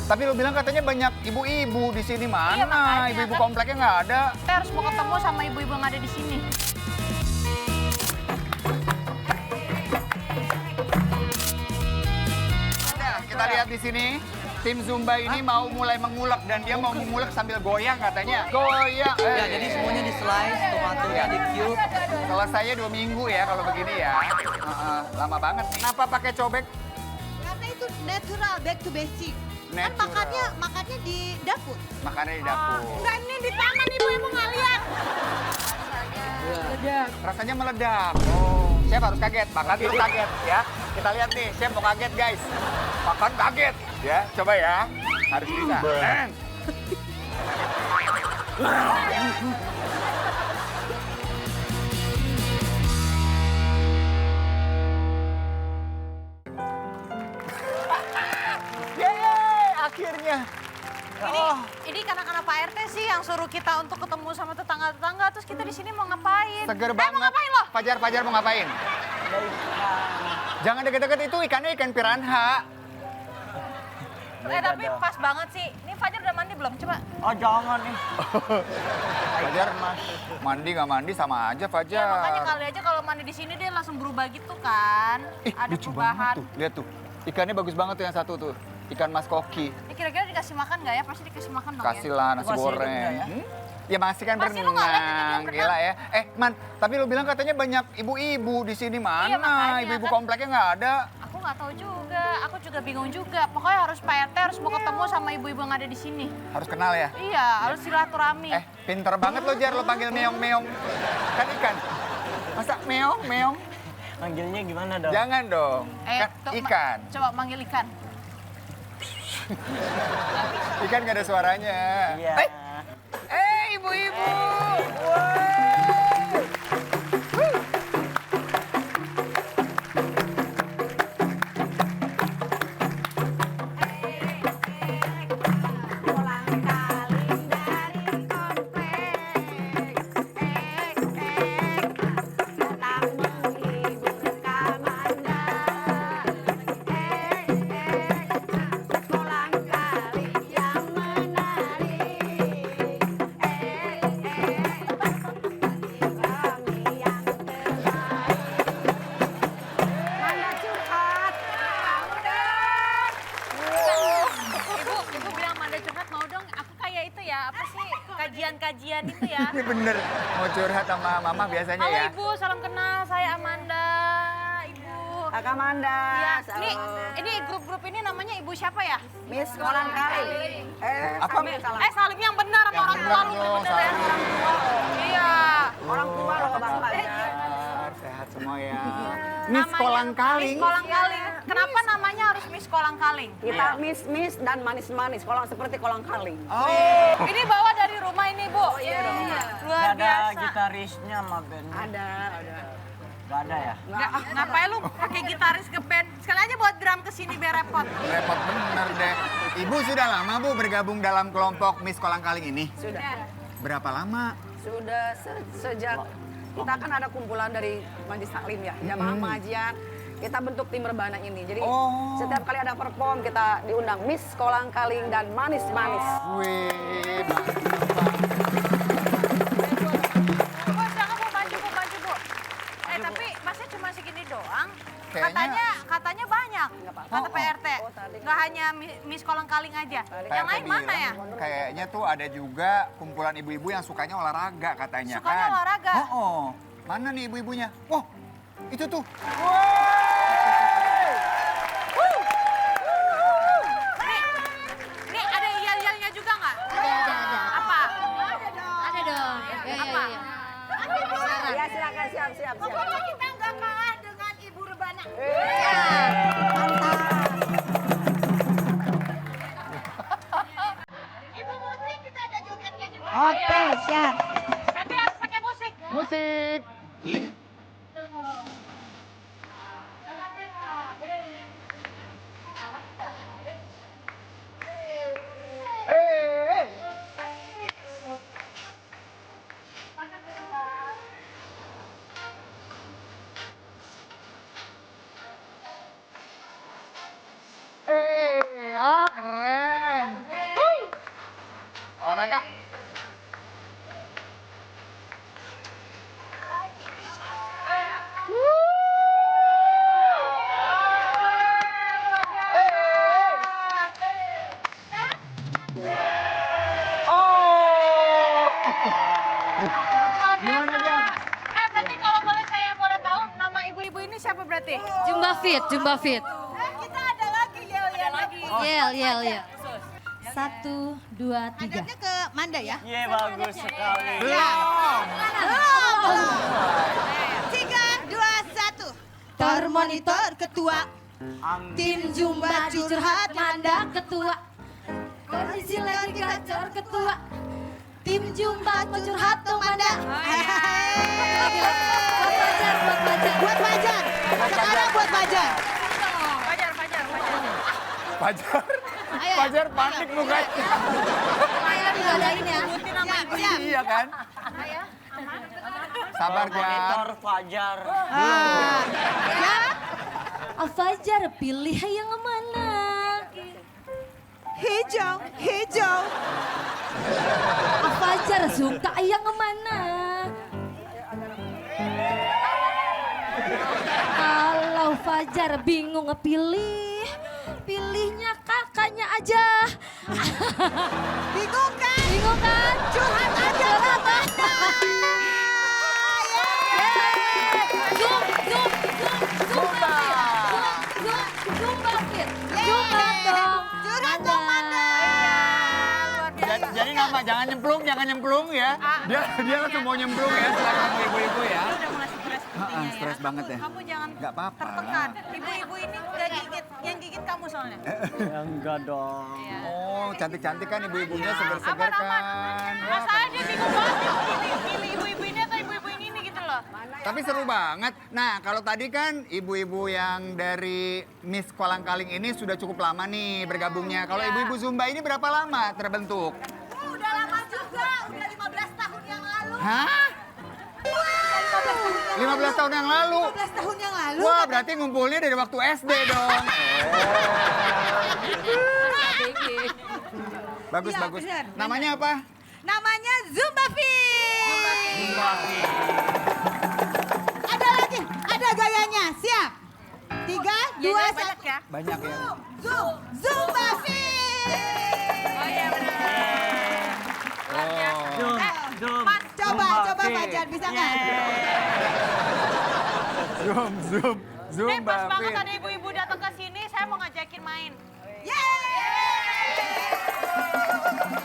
Tapi lu bilang katanya banyak ibu-ibu di sini, mana? Iya, makanya Ibu-ibu kan. kompleknya nggak ada. Kita harus mau ketemu sama ibu-ibu yang ada di sini. Nah, kita lihat di sini. Tim Zumba ini mau mulai mengulek dan dia mau mengulek sambil goyang katanya. Goyang. Ya, jadi semuanya di slice, tomatonya di cube. Selesainya 2 minggu ya kalau begini ya. Lama banget. Kenapa pakai cobek? Karena itu natural, back to basic. Kan Natural. makannya di dapur. Makannya di dapur. Enggak, ini di taman ibu ibu nggak lihat. Rasanya meledak. Oh, chef harus kaget. Makan dulu kaget ya. Kita lihat nih, chef mau kaget guys. Makan kaget ya. Coba ya. Harus bisa. Yeay, akhirnya. Ini karena Pak RT sih yang suruh kita untuk ketemu sama tetangga-tetangga. Terus kita di sini mau ngapain? Seger Mau banget. ngapain lo? Fajar mau ngapain? Jangan deket-deket itu ikannya ikan piranha. Tapi pas banget sih. Ini Fajar udah mandi belum? Coba. Oh jangan nih. Fajar mandi nggak mandi sama aja Ya Fajar. makanya kali aja kalau mandi di sini dia langsung berubah gitu kan. Ada lucu perubahan. banget tuh. Lihat tuh. Ikannya bagus banget tuh yang satu tuh. Ikan mas koki. Ini kira-kira dikasih makan nggak ya? Pasti dikasih makan dong Kasih ya. lah nasi Masih hidup goreng. nggak ya? Ya masih kan Masih, lu nggak lihat itu dia berenang. berenang? Gila ya. Man, tapi lu bilang katanya banyak ibu-ibu di sini. Mana? Iya, makanya Ibu-ibu kan. kompleknya nggak ada. Aku nggak tahu juga. Aku juga bingung juga. Pokoknya harus Pak RT harus mau ketemu sama ibu-ibu yang ada di sini. Harus kenal ya. Iya, harus silaturahmi. Pinter banget lo Jar, lo panggil meong-meong. Kan ikan. Masa meong-meong? Manggilnya gimana dong? Jangan dong. Kan tuh, ikan. Coba manggil ikan. Ikan nggak ada suaranya. Iya. Ibu-ibu. Ibu bilang Manda curhat mau dong. Aku kayak itu ya, apa sih kajian-kajian itu ya. Ini bener mau curhat sama mama biasanya Halo ya. Ibu, salam kenal. Saya Amanda. Ibu. Kakak Manda. Ya, ini grup-grup ini namanya Ibu siapa ya? Miss Kolang Kali. Apa? Salim yang benar sama orang tua lu benar, bener-bener ya. salim. Iya. Orang tua lo kebangsanya. Sehat semua ya. Miss Kolang Kaling. Miss Kolang Kaling. Kenapa namanya harus Miss Kolang Kaling? Kita miss dan manis-manis, kolang seperti kolang kaling. Oh. Ini bawa dari rumah ini, Bu. Oh iya dong. Luar Gak ada biasa. gitarisnya sama band. Ada. Gak ada ya? Ngapain lu pakai gitaris ke band? Sekali aja buat drum ke sini biar repot. Repot bener deh. Ibu sudah lama Bu bergabung dalam kelompok Miss Kolang Kaling ini? Sudah. Berapa lama? Sudah sejak kita kan ada kumpulan dari Majlis Taklim ya, jamaah pengajian. Kita bentuk tim rebana ini. Jadi Oh. setiap kali ada perform kita diundang Miss Kolang Kaling dan manis-manis. Wih, Bu, jangan Bu, maju Bu, maju Bu. Tapi masnya cuma segini doang. Kayaknya- Katanya banyak, kata Pak RT. Oh, tadi. Nggak hanya Miss Kolang Kaling aja. Yang lain mana ya? Kayaknya tuh ada juga kumpulan ibu-ibu yang sukanya olahraga katanya Sukanya kan. olahraga? Oh. Mana nih ibu-ibunya? Wah, itu tuh. Nih ada yel-yelnya juga nggak? Ada. Apa? Ada dong. Ya, Apa? ya. Ya silakan siap. Pokoknya kita nggak kalah dengan Ibu Rebana. Oke, siap. Tapi harus pakai musik. Musik. Zumba fit. Kita ada lagi, Yel. 1, 2, 3. Adanya ke Manda ya. Iya bagus sekali. Belum. 3, 2, 1. Termonitor ketua. tim Zumba curhat Manda ketua. Kondisi lagi gacor ketua. Tim Zumba curhat tuh Manda. Buat Fajar. Sekarang buat Fajar. Fajar panik mukanya. Ayo digadain ya. Iya kan? Sabar, Jar. Monitor Fajar. Fajar pilih yang mana? Hijau. Fajar suka yang mana? Kalau Fajar bingung pilih, pilihnya kakaknya aja. Bingung kan? Bingung kan? Curhat aja. Zumba dong. Curhat dong, Manda. Jadi nama jangan nyemplung ya. Dia langsung mau nyemplung ya setelah kamu ibu-ibu ya. Udah mulai stres sepertinya ya. Stres banget ya. Kamu jangan Nggak apa-apa. tertekan. Ibu-ibu ini gak gigit, yang gigit kamu soalnya. Ya enggak dong. Oh, cantik-cantik kan ibu-ibunya seger-seger Aman. kan. Masa aja bingung banget pilih ibu-ibu ini atau ibu-ibu ini gitu loh. Tapi seru banget. Nah, kalau tadi kan ibu-ibu yang dari Miss Kolang-Kaling ini sudah cukup lama nih bergabungnya. Kalau ibu-ibu Zumba ini berapa lama terbentuk? Udah lama juga, udah 15 tahun yang lalu. Hah? 15 tahun yang lalu? 15 tahun yang lalu. Wah, berarti ngumpulnya dari waktu SD dong. Bagus, Iya, bagus. bener. Namanya apa? Namanya Zumba Fit. Ada lagi, ada gayanya. Siap? 3, 2, 1. Banyak ya. Zumba Fit. Oh iya benar. Zoom. Coba Fajar, bisa nggak? Zoom, Pas banget Fit. ada ibu-ibu datang ke sini, saya mau ngajakin main.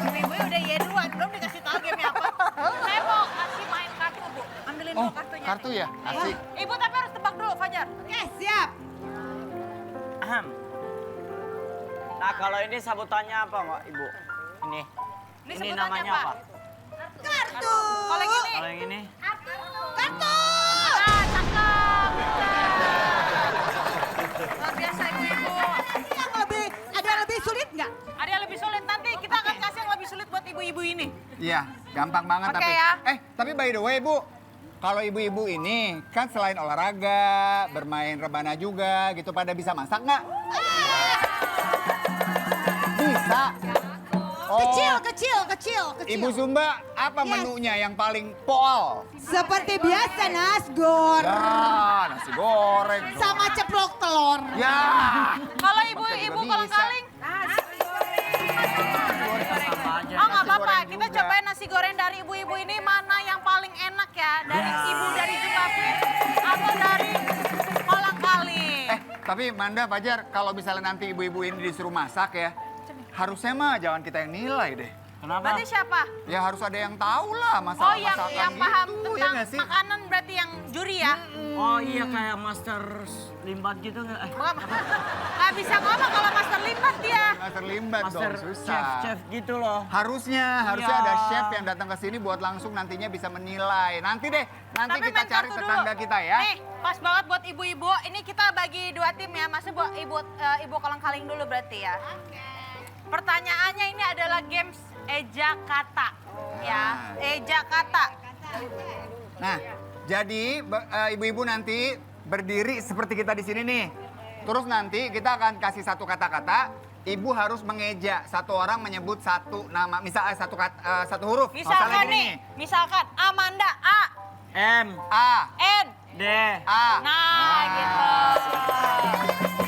Ibu-ibu udah duluan, belum dikasih tahu game apa. Saya mau kasih main kartu, Bu. Ambilin Oh, dulu kartunya. kartu ya? Asik. Ibu tapi harus tebak dulu, Fajar. Oke, siap. Ahem. Nah kalau ini sabutannya apa Mbak Ibu? Ini. Ini Ini sebutannya namanya apa? apa? Kartu. Kalau yang ini? Kalau yang ini? Kartu. Ah, cakep. Luar biasa ibu-ibu. Ada yang lebih sulit nggak? Ada yang lebih sulit. Nanti kita akan kasih yang lebih sulit buat ibu-ibu ini. Iya, gampang banget Oke, tapi. ya. Tapi by the way, Bu. Kalau ibu-ibu ini kan selain olahraga, bermain rebana juga gitu, pada bisa masak nggak? Bisa. Oh, Kecil. Ibu Zumba, apa menunya yang paling pool? Seperti biasa nasgor. Ya, nasi goreng. Sama ceplok telur. Ya. Kalau juga ibu-ibu bisa. kolang-kaling, Sama aja. oh nggak apa-apa. goreng Kita juga. cobain nasi goreng dari ibu-ibu ini mana yang paling enak ya? Dari ibu dari Zumba Fit atau dari kolang-kaling? Tapi Manda, Fajar, kalau misalnya nanti ibu-ibu ini disuruh masak ya, harusnya mah jangan kita yang nilai deh. Kenapa? Berarti siapa? Ya harus ada yang tahu lah Oh masalah yang masakan paham gitu, ya tentang nggak sih? makanan berarti yang juri ya? Oh iya kayak Master Limbat gitu nggak? Bukan, nggak bisa ngomong kalau master limbat dia. Nggak terlibat Master dong, susah. chef gitu loh. Harusnya Iya. ada chef yang datang ke sini buat langsung nantinya bisa menilai. Nanti kita Tapi cari main kartu tetangga dulu. kita ya. Nih, pas banget buat ibu-ibu. Ini kita bagi 2 tim ya. Masih buat ibu kolang-kaling dulu berarti ya. Pertanyaannya ini adalah games eja kata. Ya, eja kata. Nah, jadi ibu-ibu nanti berdiri seperti kita di sini nih. Terus nanti kita akan kasih satu kata-kata. Ibu harus mengeja, satu orang menyebut satu nama, misalnya satu huruf. Misalkan nih, misalkan Amanda A, M, A, N, D. A. nah gitu.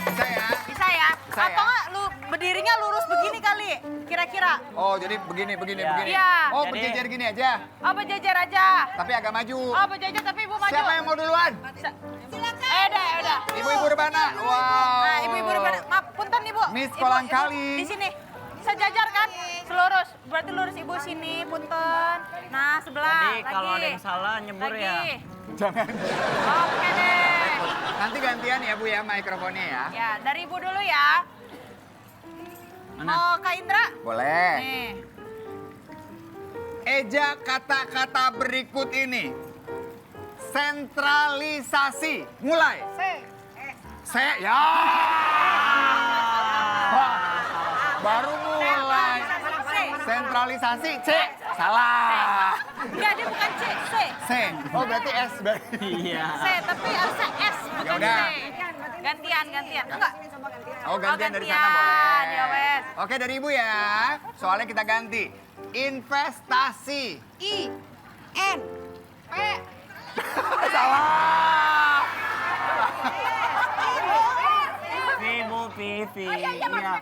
Bisa ya? Bisa ya? Bisa Atau ya? nggak lu berdirinya lurus begini kali, kira-kira? Oh, jadi begini. Iya. Oh, Jadi- berjejer gini aja, Oh berjajar aja. tapi agak maju. Oh berjajar tapi ibu maju. Siapa yang mau duluan? Silakan. udah. Ibu-ibu rebana. Wow. Nah, ibu-ibu rebana. Maaf, punten Ibu. Miss Ibu, Kolangkaling. Di sini. Sejajar kan? Selurus. Berarti lurus Ibu sini, punten. Nah, sebelah. Jadi kalau ada yang salah nyebur Lagi. ya. Jangan. Oke deh. Nanti gantian ya Bu ya mikrofonnya ya. Ya, dari Ibu dulu ya. Mana? Mau Kak Indra? Boleh. Nih. Eja kata-kata berikut ini. Sentralisasi. Mulai. Se. Ya. Wah, baru mulai. Sentralisasi. C. Salah. Enggak, dia bukan C, C. C. Oh berarti S berarti. Iya. C, tapi harusnya S, bukan C. Yaudah. Gantian. Enggak. Oh gantian dari sana gantian, boleh. ya wes. Oke dari Ibu ya. Soalnya kita ganti. Investasi. I N P Salah. Ibu Pipi. Iya.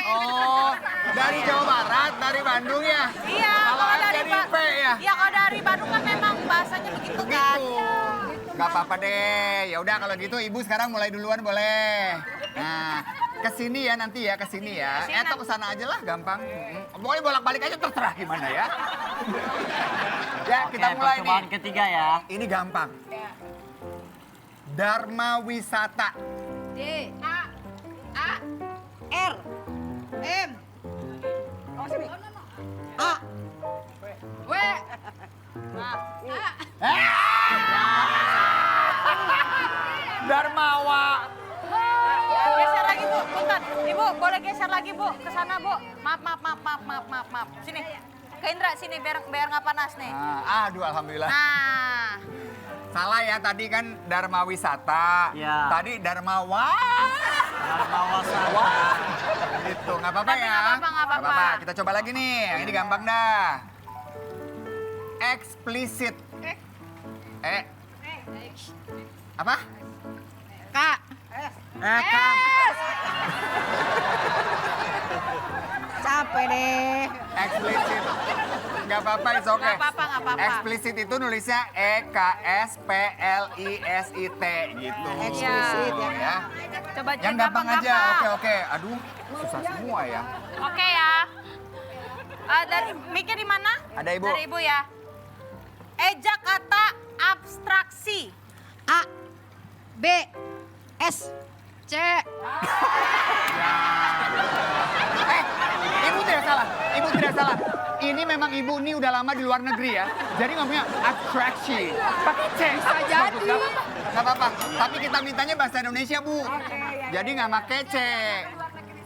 Oh, dari Jawa Barat, dari Bandung ya? Iya, Kalau kalau F dari jadi P ya? Iya, kalau dari Bandung kan memang bahasanya begitu kan. Gitu. Gak apa-apa deh. Ya udah kalau gitu Ibu sekarang mulai duluan boleh. Nah, kesini ya nanti ya, kesini ya. Kesini Atau kesana aja lah, gampang. Pokoknya bolak-balik aja terserah gimana ya. Ya, kita Oke, mulai percobaan nih. ketiga ya. Ini gampang. Dharma Wisata. D A R M A W Dharmawa. Geser lagi Bu, punten. Ibu, boleh geser lagi Bu, ke sana Bu. Maaf. Sini. Ke Indra sini biar nggak panas nih. Nah, aduh alhamdulillah. Nah, Salah ya tadi kan Dharma Wisata. Ya. Tadi Dharmawa. Dharma Wasata. Wah. Gitu, nggak apa-apa Tapi ya. nggak apa-apa. Kita coba lagi nih. Yang ini gampang dah. Eksplisit. Apa? K Kang. capek deh. Eksplisit. Nggak apa-apa, it's okay. Nggak apa-apa. Eksplisit itu nulisnya EKSPLISIT gitu. Eksplisit ya. coba Yang gampang aja. Oke. Aduh, susah semua ya. Oke ya. Dari mikir di mana? Ada Ibu. Dari Ibu ya. Eja kata abstraksi. A B S C Ibu tidak salah. Ibu tidak salah. Ini memang ibu ini udah lama di luar negeri ya. Jadi ngomongnya abstraksi. Pakai C. Bisa jadi. Gak apa-apa. Tapi kita mintanya bahasa Indonesia, Bu. Jadi nggak pakai C.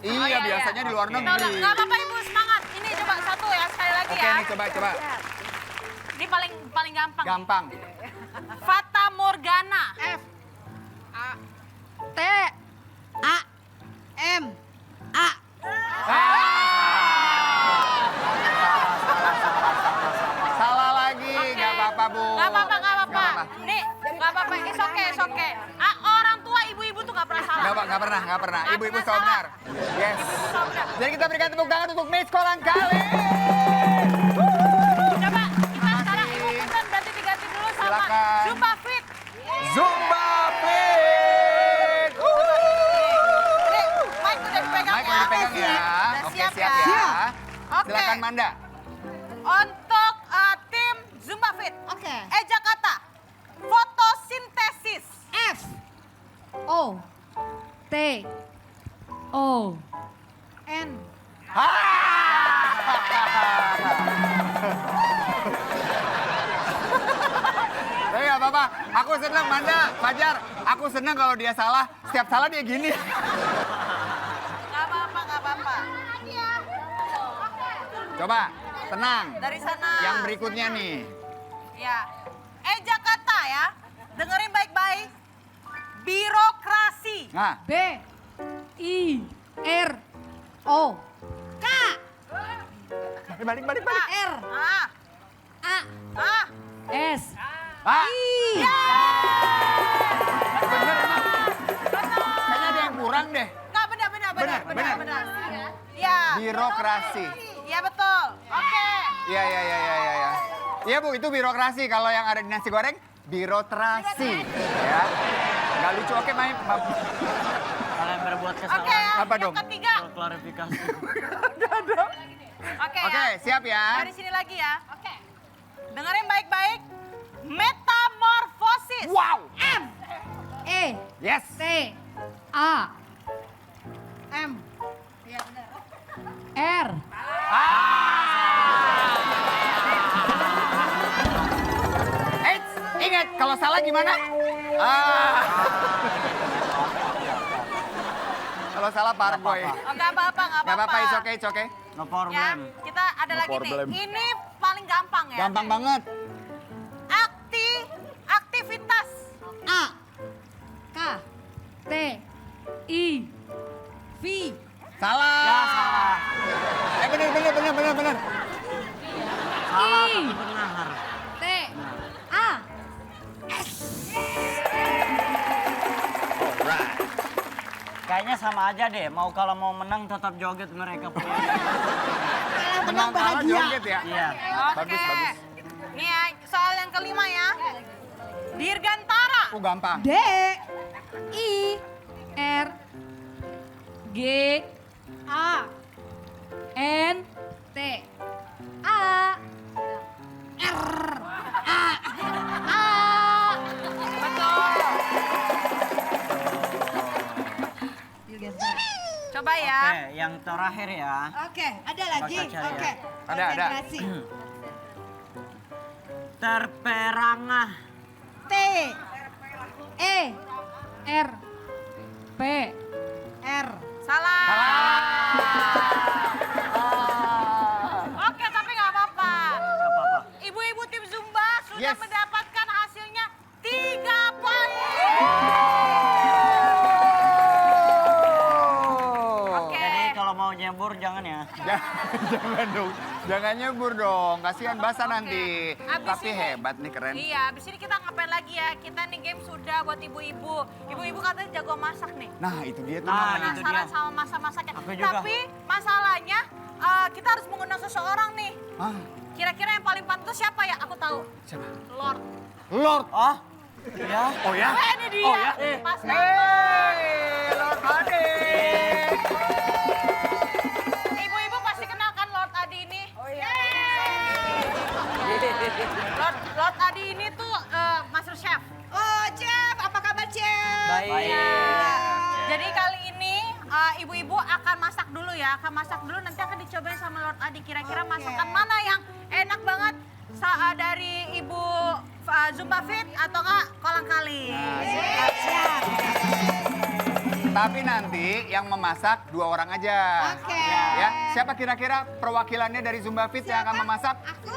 Iya, biasanya di luar negeri. Nggak apa-apa Ibu, semangat. Ini coba satu ya, sekali lagi Oke, ya. nih coba. Ini paling gampang. Gampang. Fata Morgana. F A T A M A Salah lagi. Nggak apa-apa, Bu. Nggak apa-apa. Nggak apa-apa. Nih, nggak apa-apa. It's okay. Orang tua ibu-ibu tuh nggak pernah salah. Nggak pernah. Nggak Ibu-ibu pernah selalu salah. benar. Yes. Ibu-ibu selalu benar. Jadi kita berikan tepuk tangan untuk Miss Kolangkaling. Coba kita sekarang ibu punten berarti diganti dulu sama Silakan. Zumba Fit. Zumba Fit. Nih, mic udah dipegang Mike ya. udah dipegang ya. Udah Oke, siap siap ya. ya. Oke. Silakan Manda. Untuk tim Zumba Fit. Oke. Eja kata fotosintesis. F O T O N Tapi nggak apa-apa. Aku senang Manda, Fajar. Aku senang kalau dia salah. Setiap salah dia gini. Nggak apa-apa. Coba, tenang. Dari sana. Yang berikutnya nih. Ya. Eja kata ya. Dengerin baik-baik. Birokrasi. Nah, B I R O K balik. R A Ah. S Bener emang. Kayaknya ada yang kurang deh. Nggak, benar. Benar. Ya. Birokrasi. Iya betul. Oke. Iya. Iya Bu, itu birokrasi. Kalau yang ada di nasi goreng, birokrasi. Ya. Nggak lucu, oke main. Kalian berbuat Oke kesalahan. ya, Apa yang dong? ketiga. Kalau klarifikasi. Oke Oke, ya. siap ya. Dari sini lagi ya. Oke. Dengerin baik-baik. Metamorfosis. Wow. M E Yes. T A M R Eits, ingat kalau salah gimana? Ah. Kalau salah parboy. Oh, nggak apa-apa, nggak Nggak apa-apa. apa-apa, it's okay. Ya, No problem. kita ada lagi problem. nih. Ini paling gampang ya. Gampang banget. Aktivitas. A K T I V Salah. Ya salah. Bener. Salah I tapi benar. T A Kayaknya sama aja deh. Kalau mau menang tetap joget mereka punya. Menang kalah joget ya. Iya. Oke. Bagus. Nih ya, soal yang kelima ya. Dirgantara. Oh gampang. D I R G A N T A R A A Betul. Coba ya. Oke, yang terakhir ya. Oke, ada lagi. Bakal cari ya. Oke. Ada. Konsentrasi. Terperangah. T E R P R Salah. Ah. Oke, tapi nggak apa-apa. Gak apa-apa. Ibu-ibu tim Zumba sudah Yes. mendapatkan hasilnya 3 poin. Oke. Jadi kalau mau nyebur jangan ya. Jangan dong. Jangan nyebur dong. Kasihan basah Oke. nanti. Abis Tapi ini- hebat nih, keren. Iya, abis ini kita ngapain lagi ya? Kita nih game sudah buat ibu-ibu. Ibu-ibu katanya jago masak nih. Nah, itu dia tuh Nah, namanya. itu Penasaran dia. sama masak-masaknya. Aku juga. Tapi masalahnya kita harus mengundang seseorang nih. Ah, Kira-kira yang paling pantas siapa ya? Aku tahu. siapa? Lord. Lord. Oh, ya. Oh ya? Ini dia. Oh ya? Mas Lord. Hey, Lord Ade. Ibu-ibu pasti kenal kan Lord Adi ini? Oh iya. Lord Adi ini tuh Master Chef. Oh, Chef, apa kabar, Chef? Baik. Jadi kali ini ibu-ibu akan masak dulu ya, akan masak dulu nanti akan dicobain sama Lord Adi. Kira-kira masakan mana yang enak banget dari Ibu Zumba Fit atau enggak kolang kaling? Siap. Tapi nanti yang memasak 2 orang aja. Oke. Ya, siapa kira-kira perwakilannya dari Zumba Fit yang akan memasak? Aku?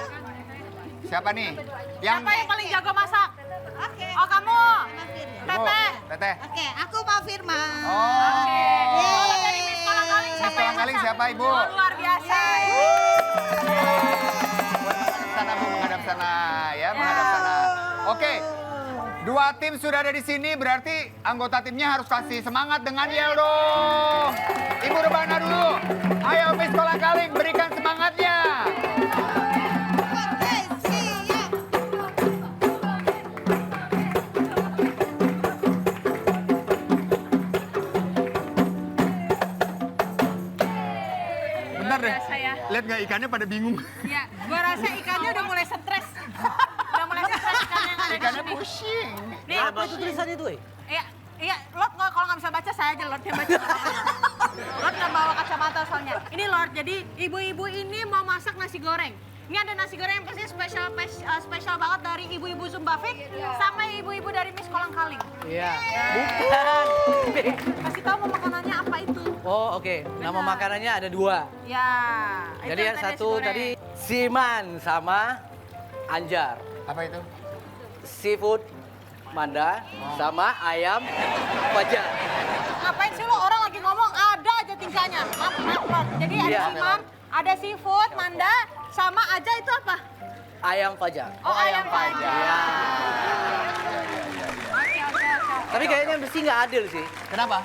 Siapa nih? Yang Siapa yang paling jago masak? Oke. Oh kamu, Oh, Teteh. Teteh. Oke, aku Pak Firman. Oh. Kalau dari Miss Kolang Kaling siapa Miss Kolang yang Kaling masak? siapa, Ibu? Oh, luar biasa. Sana Bu, menghadap sana ya, menghadap sana. Oke. 2 tim sudah ada di sini, berarti anggota timnya harus kasih semangat dengan yel dong. Ibu Rebana dulu. Ayo Miss Kolang Kaling, berikan semangatnya. Oke, siap. Bentar deh. biasa ya. Lihat nggak ikannya pada bingung. Ya, gua rasa ikannya udah mulai stres. Udah mulai stres ikannya yang ada di Ikannya sini. pusing. Nih, Apa itu tulisannya itu? Iya, iya, Lord nggak kalau nggak bisa baca saya aja Lord yang baca. Lord nggak bawa kacamata soalnya. Ini Lord, jadi ibu-ibu ini mau masak nasi goreng. Ini ada nasi goreng yang pasti spesial banget dari ibu-ibu Zumba Fit sama ibu-ibu dari Miss Kolang Kaling. Iya. Bukan. Kasih tahu mau makanannya apa itu. Oh oke, nama Benar. makanannya ada 2. Ya. itu Jadi yang nasi satu goreng. tadi Siman sama Anjar. Apa itu? Seafood Manda sama ayam Fajar. Ngapain sih lo orang lagi ngomong ada aja tingkahnya. Maaf, Lord. Jadi ada Iya. siman, ada seafood, manda, sama aja itu apa? Ayam Fajar. Oh, ayam aja. Iya. Oke. Tapi kayaknya mesti nggak adil sih. Kenapa?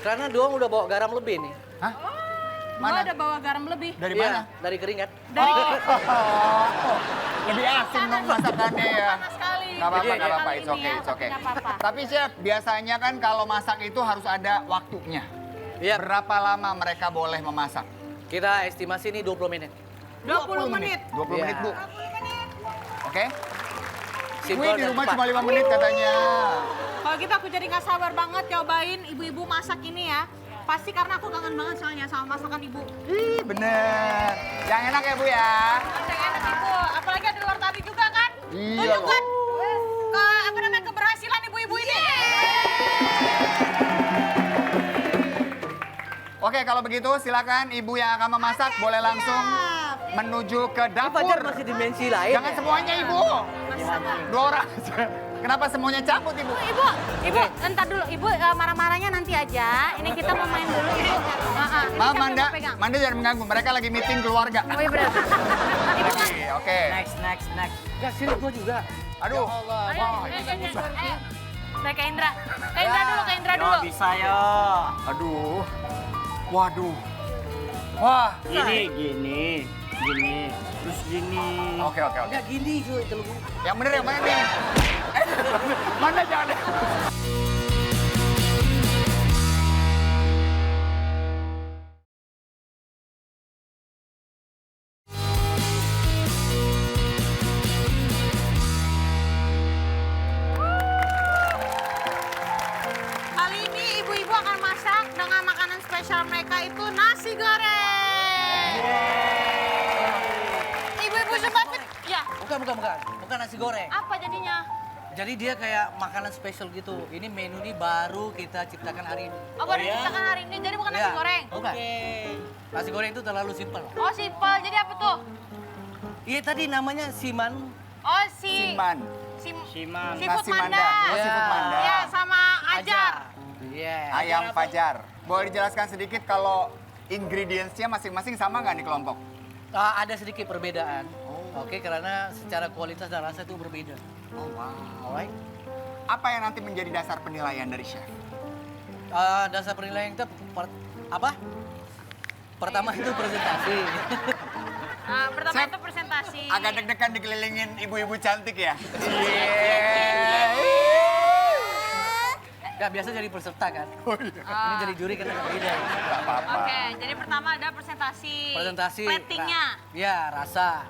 Karena Doang udah bawa garam lebih nih. Hah? Gua Mana? ada bawa garam lebih. Dari Iya, mana? dari keringat. Dari Oh, lebih asin dong masakannya ya. panas sekali. Nggak apa-apa, Kali nggak apa-apa, ini it's okay, ya, it's okay. nggak apa-apa. Tapi chef, biasanya kan kalau masak itu harus ada waktunya. Iya. Berapa lama mereka boleh memasak? Kita estimasi ini 20 menit. 20 menit. 20 menit, Bu. Iya. Oke? Simple Wih, di dan rumah cepat. cuma 5 menit katanya. Kalau gitu aku jadi nggak sabar banget cobain ibu-ibu masak ini ya. Pasti karena aku kangen banget soalnya sama masakan ibu. Ih, bener. Yang enak ya, Bu ya? Enak ibu, apalagi ada luar tadi juga kan? Iya, Tunjukkan ke apa namanya keberhasilan ibu-ibu ini. Oke, kalau begitu silakan ibu yang akan memasak boleh langsung menuju ke Ini Fajar dapur. masih dimensi lain. Jangan ya? semuanya, Ibu. Dua orang. Kenapa semuanya cabut, Ibu? Ibu, entar dulu. Ibu marah-marahnya nanti aja. Ini kita mau main dulu, Ibu. Ini Maaf, siapa yang Manda. mau pegang? Manda jangan mengganggu. Mereka lagi meeting keluarga. Oh iya benar. Ibu kan. Oke. Next. Enggak, sini gua juga. Aduh. Ayo. Baik, Kak Indra. Kak Indra dulu, Kak Indra Yo, dulu. bisa yo. Aduh. Waduh. Wah. Gini. Terus gini. Oke. Enggak gini cuy, telugu. Yang bener yang mana nih? Mana jangan deh. Kali ini ibu-ibu akan masak dengan makanan spesial mereka itu nasi goreng. Ibu-ibu suka ya. Bukan nasi goreng. Apa jadinya? Jadi dia kayak makanan spesial gitu. Ini menu ini baru kita ciptakan hari ini. Oh, baru diciptakan hari ini, jadi bukan nasi Iya. goreng. Bukan. Nasi goreng itu terlalu simpel. Oh, simpel. Jadi apa tuh? Iya tadi namanya siman. Oh, Siman. Siman. Seafood Nasi Manda. Manda. Oh, seafood Manda. Ya, sama ajar. Iya. Ayam Fajar. Boleh dijelaskan sedikit kalau ingredients-nya masing-masing sama nggak di kelompok? Ada sedikit perbedaan. Oke, karena secara kualitas dan rasa itu berbeda. Oh, wow. Alright. Apa yang nanti menjadi dasar penilaian dari chef? Dasar penilaian kita apa? Pertama itu presentasi. Pertama Chef, itu presentasi. Agak deg-degan dikelilingin ibu-ibu cantik ya? Gak biasa jadi peserta kan? Ini jadi juri kan agak beda. Nggak apa-apa. Oke, jadi pertama ada presentasi. Presentasi. Platingnya. Ya, rasa.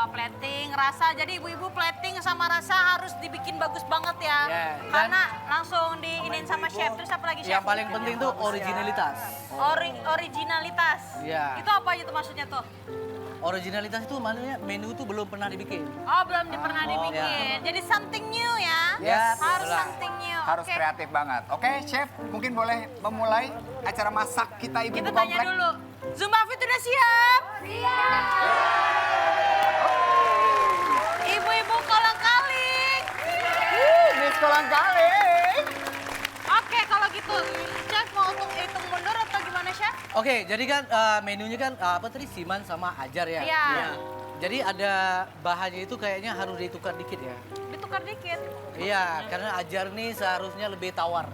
Plating, rasa. Jadi ibu-ibu plating sama rasa harus dibikin bagus banget ya. Yeah, dan- Karena langsung diinin sama chef. Terus apa lagi chef? Yang paling penting tuh originalitas. Originalitas. Iya. Itu apa aja tuh maksudnya tuh? Originalitas itu maknanya menu itu belum pernah dibikin. Oh, belum pernah dibikin. ya. Jadi something new ya. Yes. Harus Betul. something new. Harus Oke. kreatif banget. Oke, chef, mungkin boleh memulai acara masak kita ibu-ibu Kita tanya komplek. dulu. Zumba Fit udah siap? Ibu-ibu kolang kaling. Miss Kolang Kaling. Oke, kalau gitu, chef mau hitung mundur atau gimana, chef? Oke, jadi kan menunya kan apa tadi siman sama ajar ya. Iya. Jadi ada bahannya itu kayaknya harus ditukar dikit ya. Ditukar dikit. Iya, karena ajar nih seharusnya lebih tawar.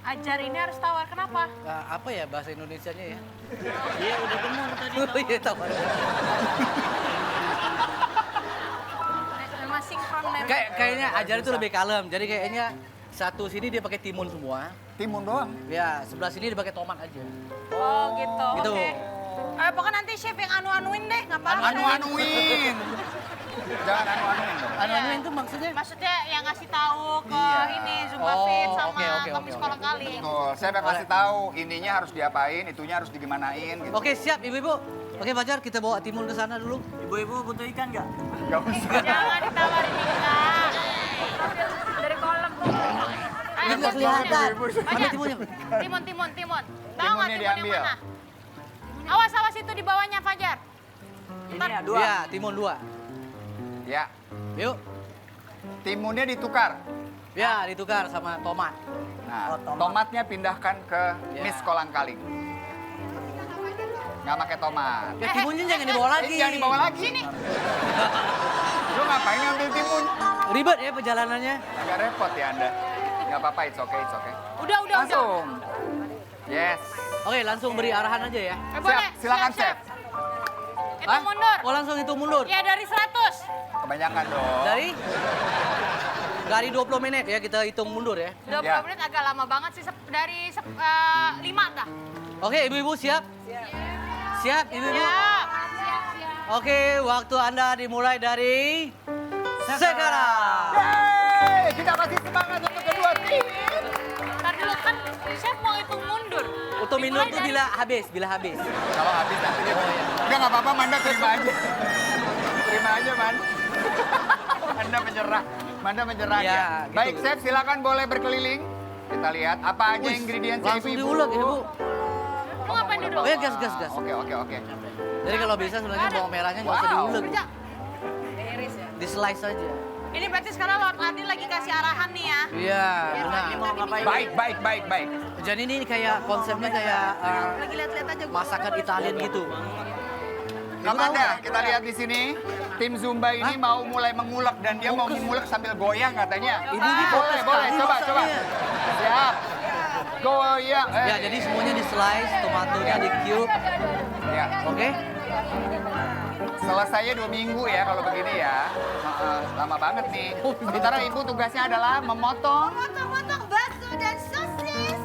Ajar ini harus tawar, kenapa? Apa ya bahasa Indonesianya ya? Iya, udah benar tadi. Oh iya tawar. Memang sinkron memang. Kayaknya ajar itu lebih kalem. Jadi kayaknya satu sini dia pakai timun semua. Timun doang. Ya, sebelah sini dia pakai tomat aja. Oh gitu, Gitu. oke. Pokoknya nanti chef yang anu-anuin deh, nggak apa-apa. Anu-anuin. Jangan anu-anuin dong. Anu-anuin itu maksudnya? Maksudnya yang ngasih tahu ke Iya. ini Zumba Oh, Fit sama oke, oke, Kamis oke. Kolang Kaling. Betul, saya akan kasih tahu ininya harus diapain, itunya harus digimanain gitu. Oke, siap Ibu-ibu. Oke, Fajar, kita bawa timun ke sana dulu. Ibu-ibu butuh ikan nggak? Gak usah. Jangan ditawarin ikan. Dari kolam. Ayo, Nggak kelihatan. Fajar. Mana timunnya? Timun. Tahu nggak Timunnya timun yang diambil. mana? Awas itu di bawahnya Fajar. Ini ya, 2. Iya, timun 2. Ya, Yuk. timunnya ditukar. Ya, ditukar sama tomat. Nah, Oh, tomat. tomatnya pindahkan ke Ya. Miss Kolang Kaling. Nggak pakai tomat. Ya, timunnya jangan dibawa lagi. Jangan dibawa lagi. Sini. Lu ngapain ngambil timun? Ribet ya perjalanannya. Agak repot ya Anda. Nggak apa-apa, it's okay. Udah. Langsung. Yes. Oke, langsung beri arahan aja ya. Boleh. Siap, silakan Siap, chef. Hitung mundur. Oh langsung hitung mundur. Ya dari 100. Kebanyakan dong. Dari 20 menit ya kita hitung mundur ya. 20 Ya. menit agak lama banget sih. Dari 5 dah. Oke, ibu-ibu siap? Siap, ibu-ibu? Ya. Oke, waktu Anda dimulai dari sekarang. Yeay, kita kasih semangat untuk kedua tim. Ntar dulu kan chef mau hitung mundur. Untuk minum Dimulai tuh dari- bila habis. Kalau habis nanti dia. Udah nggak apa-apa, Manda terima aja. Terima aja, Man. Manda menyerah. Manda menyerah Ya, ya. gitu. Baik, Chef, silakan boleh berkeliling. Kita lihat apa aja Wih, ingredients langsung diulek ya, Bu. Lu ngapain duduk? Oh ya, gas. Oke. Jadi kalau bisa sebenarnya bawang merahnya nggak usah Wow. diulek. Kerja. Di slice aja. Ini berarti sekarang Lord Adil lagi kasih arahan nih ya. Iya, benar. Mau ngapain? Baik. Jadi ini kayak konsepnya kayak Lagi lihat-lihat aja gue. masakan Italian gitu. Kamanda, kita lihat di sini. Tim Zumba ini mau mulai mengulek dan dia mau mengulek sambil goyang katanya. Ibu ini boleh, fokus sekali coba. masaknya. Siap. Goyang. Ya, jadi semuanya di slice, tomatonya di cube. Ya. Oke? Selesainya 2 minggu ya kalau begini ya. Lama banget nih. Sementara ibu tugasnya adalah memotong. Potong-potong bakso dan sosis.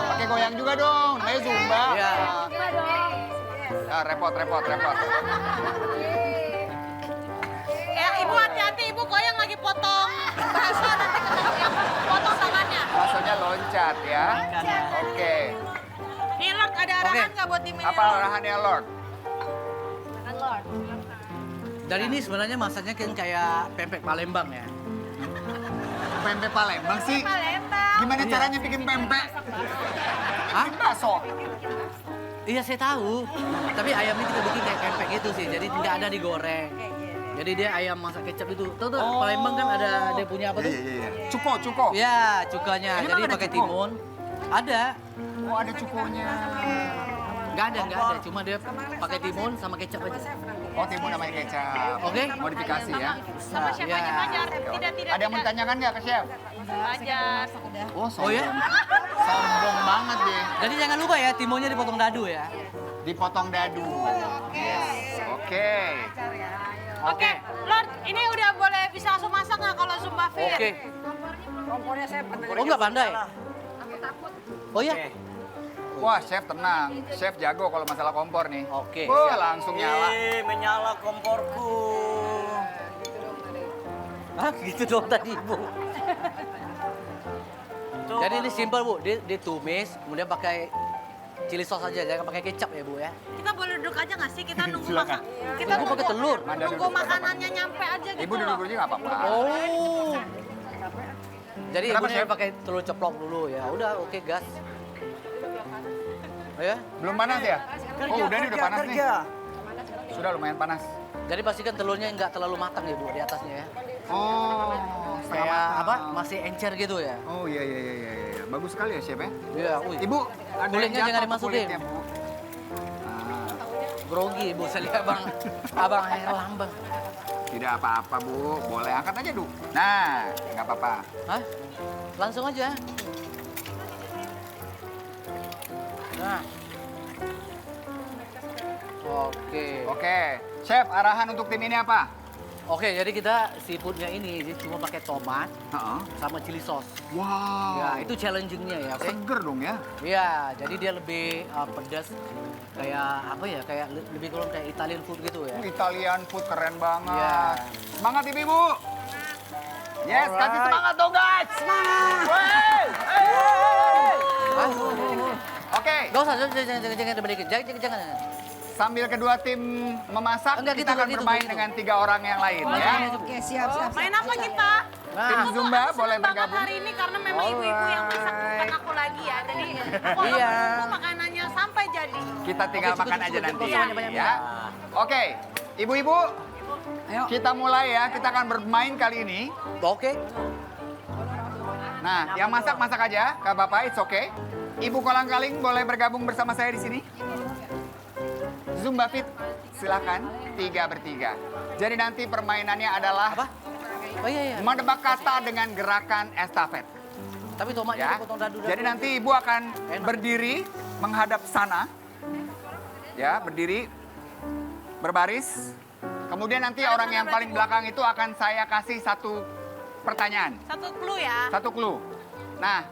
Pakai goyang juga dong. Namanya Zumba. Iya. Repot. Ya ibu hati-hati, ibu goyang lagi potong bakso nanti ketemu potong tangannya. Baksonya loncat ya. Oke. Nih Lord ada arahan nggak buat tim ini? Apa arahannya, Lord? Dari ini sebenarnya masaknya kan kayak pempek Palembang ya. Pempek Palembang sih. Palembang. Gimana Iya. caranya bikin pempek? Hah? Bikin bakso. Iya saya tahu. Tapi ayamnya kita bikin kayak pempek gitu sih. Jadi nggak ada digoreng. Jadi dia ayam masak kecap itu. Tahu tuh Palembang kan ada dia punya apa tuh? Iya. Cuko. Ya cukanya. Ini Jadi memang ada pakai cuko? timun. Ada. Oh, ada cukonya. Nggak ada. Cuma dia pakai timun sama kecap aja. Oh, timun namanya kecap. Oke. Modifikasi ya. Sama chef Ya. aja Fajar. Tidak. Ada yang mau ditanyakan nggak ke chef? Fajar. Oh, Oh ya? Sombong banget deh. Jadi jangan lupa ya timunnya dipotong dadu ya. Dipotong dadu. Oke. Oke, Lord, ini udah boleh bisa langsung masak nggak kalau Zumba Fit? Oke. Kompornya saya pernah. Oh nggak pandai? Oh ya? Wah, chef tenang. Chef jago kalau masalah kompor nih. Oke, Wah, siap. langsung nyala. Menyala komporku. Ah gitu dong tadi Bu. Jadi ini simple Bu, dia tumis, kemudian pakai chili sauce aja, jangan pakai kecap ya Bu ya. Kita boleh duduk aja nggak sih? Kita nunggu Silakan. makan. Kita Ibu pakai telur. Manda nunggu duduk, makanannya nyampe aja gitu. Ibu duduk dulu nggak apa-apa. Oh. Jadi Kenapa, ibunya Chef? pakai telur ceplok dulu ya. Udah oke gas. Oh ya? Belum panas ya? Oh, udah nih udah panas nih. Kerja. Sudah lumayan panas. Jadi pastikan telurnya nggak terlalu matang ya Bu di atasnya ya. Oh, setengah Kayak matang. apa? Masih encer gitu ya. Oh iya. Bagus sekali ya chef ya. Iya, wih. Ibu, ada Kulitnya yang jatuh jangan ke dimasukin. kulitnya, Bu. Ah, Grogi Bu, saya lihat abang air lambang. tidak apa-apa Bu, boleh angkat aja dulu. Nah, nggak apa-apa. Hah? Langsung aja. Nah. Oke. Oke, chef arahan untuk tim ini apa? Oke, jadi kita seafoodnya ini cuma pakai tomat Heeh. sama chili sauce. Wow. Ya, itu challengingnya ya, oke? Seger dong ya. Iya, jadi dia lebih pedas kayak apa ya? Kayak lebih kurang kayak Italian food gitu ya. Italian food keren banget. Iya. Semangat ibu-ibu. Yes, kasih Alright. semangat dong guys. Semangat. Hah? Oke, Gak usah, jangan diberikan. Jangan. sambil kedua tim memasak, Enggak, kita gitu, akan gitu, bermain gitu. dengan 3 orang yang lain ya. Oke, siap. Main apa kita? Nah. Tim Aku Zumba seneng boleh banget bergabung. hari ini karena memang ibu-ibu yang masak bukan aku lagi ya. Jadi aku Iya. menunggu makanannya sampai jadi. Kita tinggal Oke, makan cukup, aja cukup, nanti cukup, banyak. ya. Oke, ibu-ibu, Ayo. kita mulai ya. Kita akan bermain kali ini. Oke. Nah, yang masak aja, Kak Bapak, it's okay. Ibu kolang-kaling boleh bergabung bersama saya di sini. Zumba Fit, silakan 3 bertiga. Jadi nanti permainannya adalah Apa? Oh iya. menebak kata dengan gerakan estafet. Tapi tomatnya Ya. dipotong dadu. Jadi nanti ibu akan Enak. berdiri menghadap sana. Ya, berdiri berbaris. Kemudian nanti orang yang paling belakang itu akan saya kasih satu pertanyaan. Satu clue ya. Satu clue. Nah,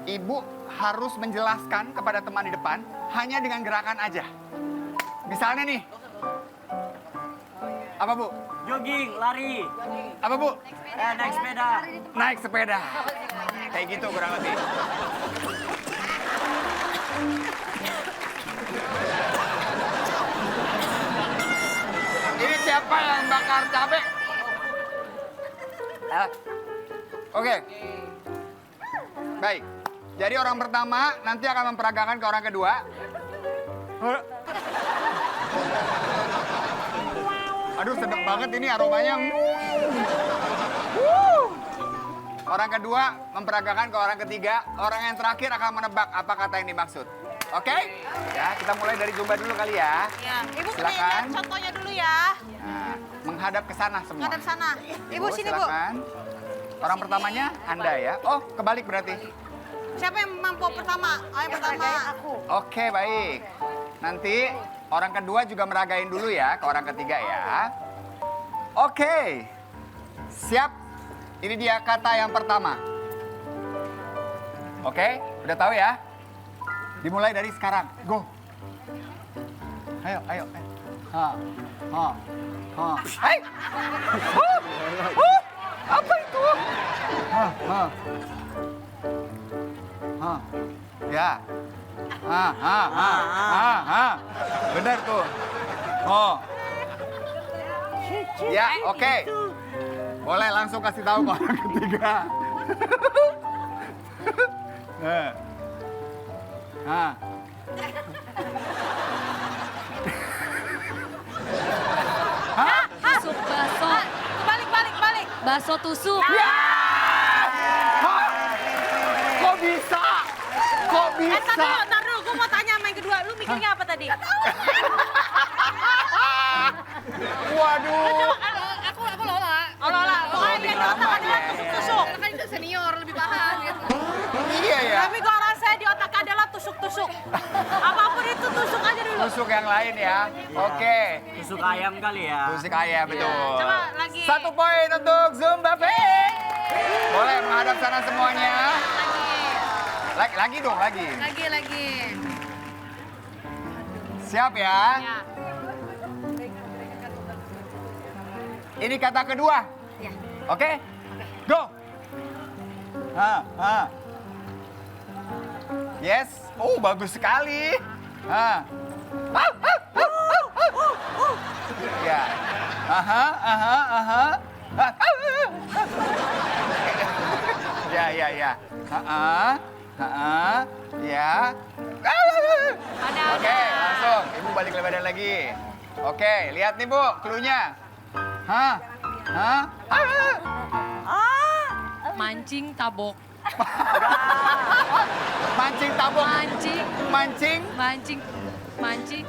ibu harus menjelaskan kepada teman di depan hanya dengan gerakan aja. Misalnya nih. Apa Bu? Jogging, lari, Apa Bu? naik sepeda. Naik sepeda. Kayak gitu kurang lebih. Ini siapa yang bakar cabai? Oke. Baik. Jadi orang pertama nanti akan memperagakan ke orang kedua. Aduh, sedap banget ini aromanya. Orang kedua memperagakan ke orang ketiga. Orang yang terakhir akan menebak apa kata yang dimaksud. Oke? Ya, kita mulai dari Zumba dulu kali ya. Ya. Ibu Silakan. lihat contohnya dulu ya. Nah, menghadap ke sana semua. Ngadep sana. Ibu sini, Bu. Silakan. Orang pertamanya Anda ya. Oh, kebalik berarti. Siapa yang mampu pertama? Oh, yang pertama. Oke, baik. Nanti orang kedua juga meragain dulu ya ke orang ketiga ya. Oke. Siap. Ini dia kata yang pertama. Oke, udah tahu ya? Dimulai dari sekarang. Go. Ayo, ayo. Ha. Ha. Ha. Hai. Apa itu? Ha, ha. Ha. Ya. Ha, ha, ha, ha, ha. Benar tuh. Oh. Ya, oke. Boleh langsung kasih tahu ke orang ketiga. Nah. Nah. Tusuk bakso. Balik. Bakso tusuk. Ya! Hah? Kok bisa? Kok bisa? Ntar dulu, gue mau tanya sama yang kedua. Lu mikirnya apa tadi? Waduh. Aku Lola. Oh, Lola. Pokoknya dia di otak adalah tusuk-tusuk. Kan itu senior lebih paham gitu. Iya ya. Tapi gua rasa di otak adalah tusuk-tusuk. Apapun itu tusuk aja dulu. Tusuk yang lain ya. Oke. Tusuk ayam kali ya. Tusuk ayam betul. Coba lagi. 1 poin untuk Zumba Fake. Boleh menghadap sana semuanya. Lagi dong, lagi. Lagi. Siap ya? Ya. Ini kata kedua. Ya. Oke? Go. Yes. Oh, bagus sekali. Ya. Ya. Ya. Oke, langsung. Ibu balik ke badan lagi. Oke, lihat nih Bu, cluenya. Mancing tabok. Mancing tabok. Mancing.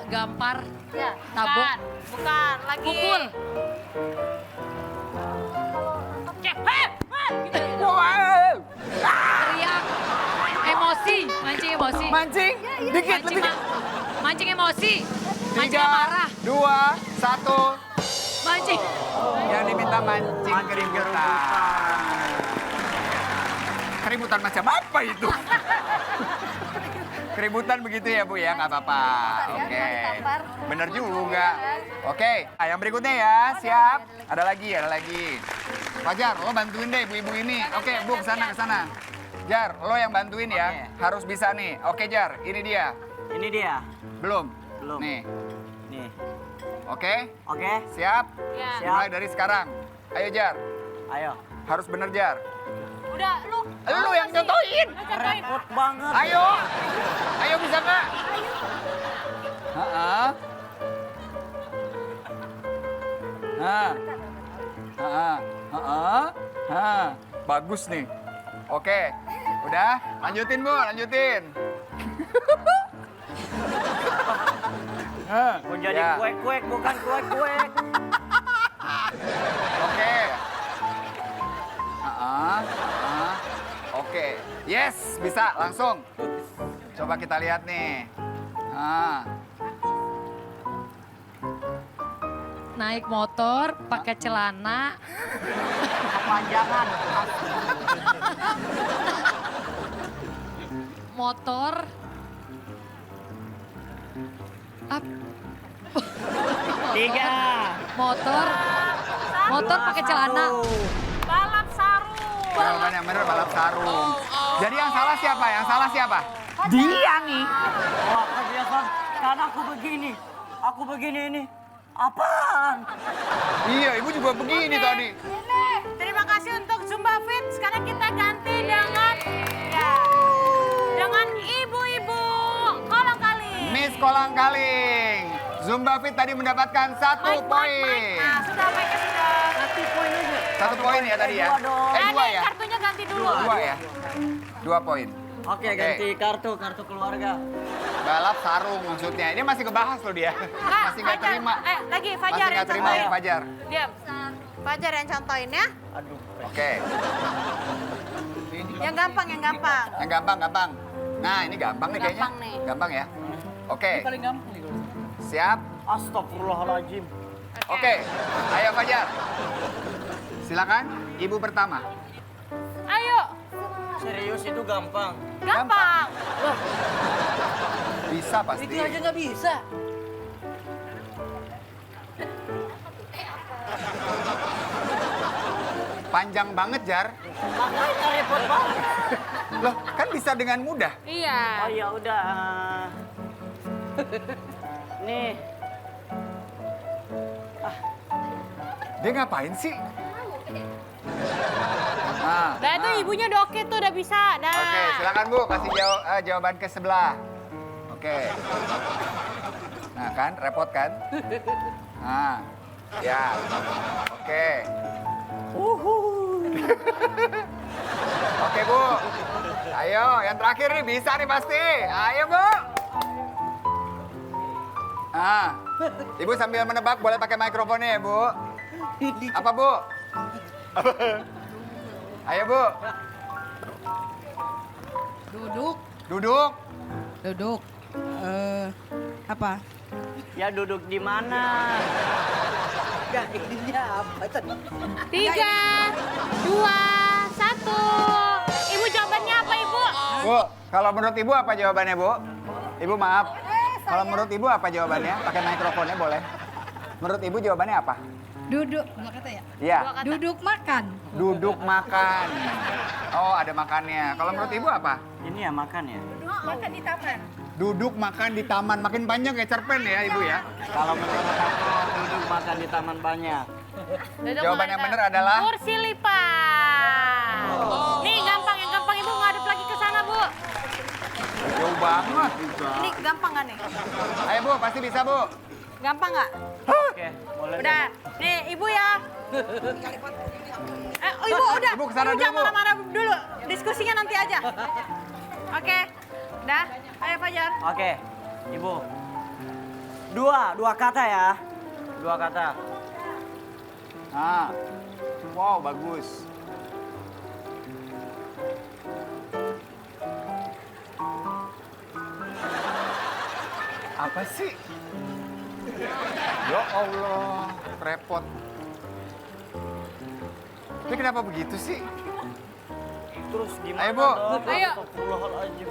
Gampar. Ya. Tabok. Bukan. Lagi. Pukul. Teriak. Emosi. Mancing emosi. Mancing. Dikit, Mancing, lebih. mancing emosi. Mancing 3, marah. 2, 1. Mancing. Yang diminta mancing keributan. Keributan macam apa itu? Keributan begitu ya Bu ya, nggak apa-apa. Oke. Bener juga. Oke, yang berikutnya ya, siap. Ada lagi. Fajar, lo bantuin deh ibu-ibu ini. Oke, Bu, ke sana. Jar, lo yang bantuin ya. Oke. Harus bisa nih. Oke, Jar, ini dia. Ini dia. Belum? Belum. Nih. Nih. Oke, Oke. siap? Ya. Siap. Mulai dari sekarang. Ayo, Jar. Ayo. Harus bener, Jar. Udah, lu. Lu yang contohin. Lu contohin. Repot banget. Ayo bisa nggak? Bagus nih. Oke, udah lanjutin Bu, lanjutin. Mau jadi Ya. kuek-kuek bukan kuek-kuek. Oke. Oke. Yes, bisa langsung. Coba kita lihat nih. naik motor, pakai celana, Kepanjangan. motor. Tiga. Motor pakai celana. Balap sarung. Jawaban yang benar balap sarung. Jadi yang salah siapa? Yang salah siapa? Dia nih. Wah, kebiasaan. Karena aku begini ini. Apaan? Iya, ibu juga begini tadi. Terima kasih untuk Zumba Fit. Sekarang kita ganti dengan dengan ibu-ibu kolang kaling. Miss Kolang Kaling. Zumba Fit tadi mendapatkan 1 poin. Nah, sudah mic-nya sudah. 1 poin ya tadi ya? Dua nih, ya? kartunya ganti dulu. Dua ya? 2 poin. Oke, ganti kartu keluarga. Balap sarung maksudnya. Ini masih ngebahas loh dia. Masih nggak Fajar. terima. Lagi Fajar Masih yang nggak terima contohin. Fajar. Diam. Fajar yang contohin ya. Aduh. Oke. Yang gampang, yang gampang. Yang gampang. Nah, ini gampang nih kayaknya. Gampang nih. Gampang ya? Oke. Paling gampang nih kalau. Siap? Astagfirullahaladzim. Oke. Ayo Fajar. Silakan, ibu pertama. Ayo, Serius itu gampang. gampang. Bisa pasti. Itu aja nggak bisa. Panjang banget, Jar. Makanya repot banget. Loh, kan bisa dengan mudah. Iya. Oh ya udah. Nih. Dia ngapain sih? Nah, Nah itu ibunya udah oke tuh, udah bisa. Dah. Oke, silakan Bu, kasih jawaban ke sebelah. Oke. Nah kan, repot kan? Nah, ya. Oke. Oke Bu. Ayo, yang terakhir nih bisa nih pasti. Ayo Bu. Ah, Ibu sambil menebak boleh pakai mikrofonnya ya Bu. Apa Bu? Ayo Bu. Duduk. Apa? Ya duduk di mana? Enggak, ininya apa tadi? 3, 2, 1. Ibu jawabannya apa Ibu? Bu, kalau menurut Ibu apa jawabannya Bu? Ibu maaf. Kalau menurut Ibu apa jawabannya? Pakai mikrofonnya boleh. Menurut Ibu jawabannya apa? Duduk, dua kata ya? Iya, Duduk makan. duduk makan. Oh, ada makannya. Kalau menurut Ibu apa? Ini ya makan ya? Duduk makan di taman. Makin panjang kayak cerpen ya Ibu ya. Kalau menurut aku duduk makan di taman banyak. Jawaban yang benar adalah? Kursi lipat. Nih gampang, yang gampang Ibu ngadep lagi ke sana Bu. Jauh banget. Ini gampang nggak nih? Ayo Bu, pasti bisa Bu. Gampang nggak? Oke, boleh. Udah, nih Ibu ya. Ibu udah. Ibu kesana dulu, jangan Bu. marah-marah dulu. Diskusinya nanti aja. Oke, udah. Ayo Fajar. Oke, Ibu. Dua kata ya. 2 kata. Ah, wow bagus. Apa sih? Ya Allah, repot. Ini kenapa begitu sih? Terus gimana Ayo, Bu. dong? Ayo. Astagfirullahaladzim.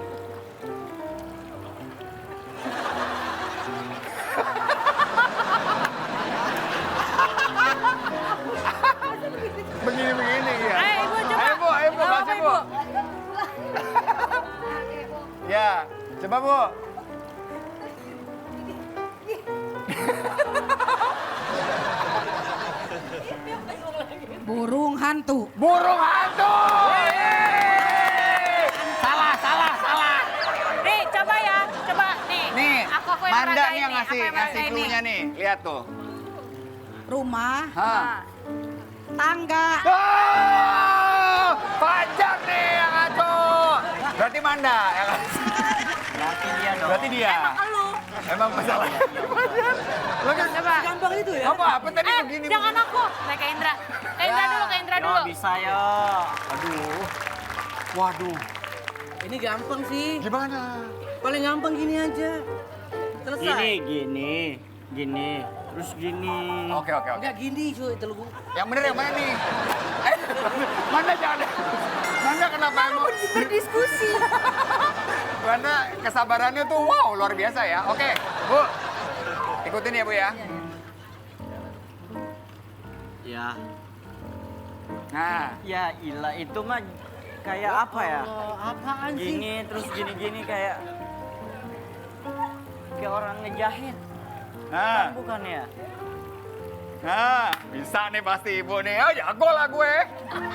Begini-begini ya. Ayo Ibu coba. Ayo Bu, Nggak kasih apa-apa, Bu. Ya, coba Bu. Burung hantu. Burung hantu. Salah. Nih, coba ya. Coba nih. Nih, Aku yang Manda meragain nih yang Aku ngasih meragain clue-nya nih. Lihat tuh. Rumah, Hah. tangga. Oh, Fajar nih yang ngatur. Berarti Manda yang ngasih. Berarti dia dong. Berarti dia. Elu. Emang masalahnya Fajar. Lo kan Coba. Gampang itu ya? apa tadi begini? Jangan aku. Naik ke Indra. Ke Indra Ya. dulu, ke Indra Yo, dulu. bisa yo. Aduh. Waduh. Ini gampang sih. Gimana? Paling gampang gini aja. Selesai. Gini. terus gini. Oke. Enggak gini cuy, telugu. Yang bener yang mana nih? Mana jangan. Mana kenapa emang? Berdiskusi. Mana kesabarannya tuh wow luar biasa ya. Oke, Bu. Ikutin ya Bu ya. Ya, Nah, ya ilah itu mah kayak apa ya? Apaan sih? Gini terus gini kayak orang ngejahit. nah, Bukan ya? nah, bisa nih pasti Ibu nih. Oh, jago lah gue.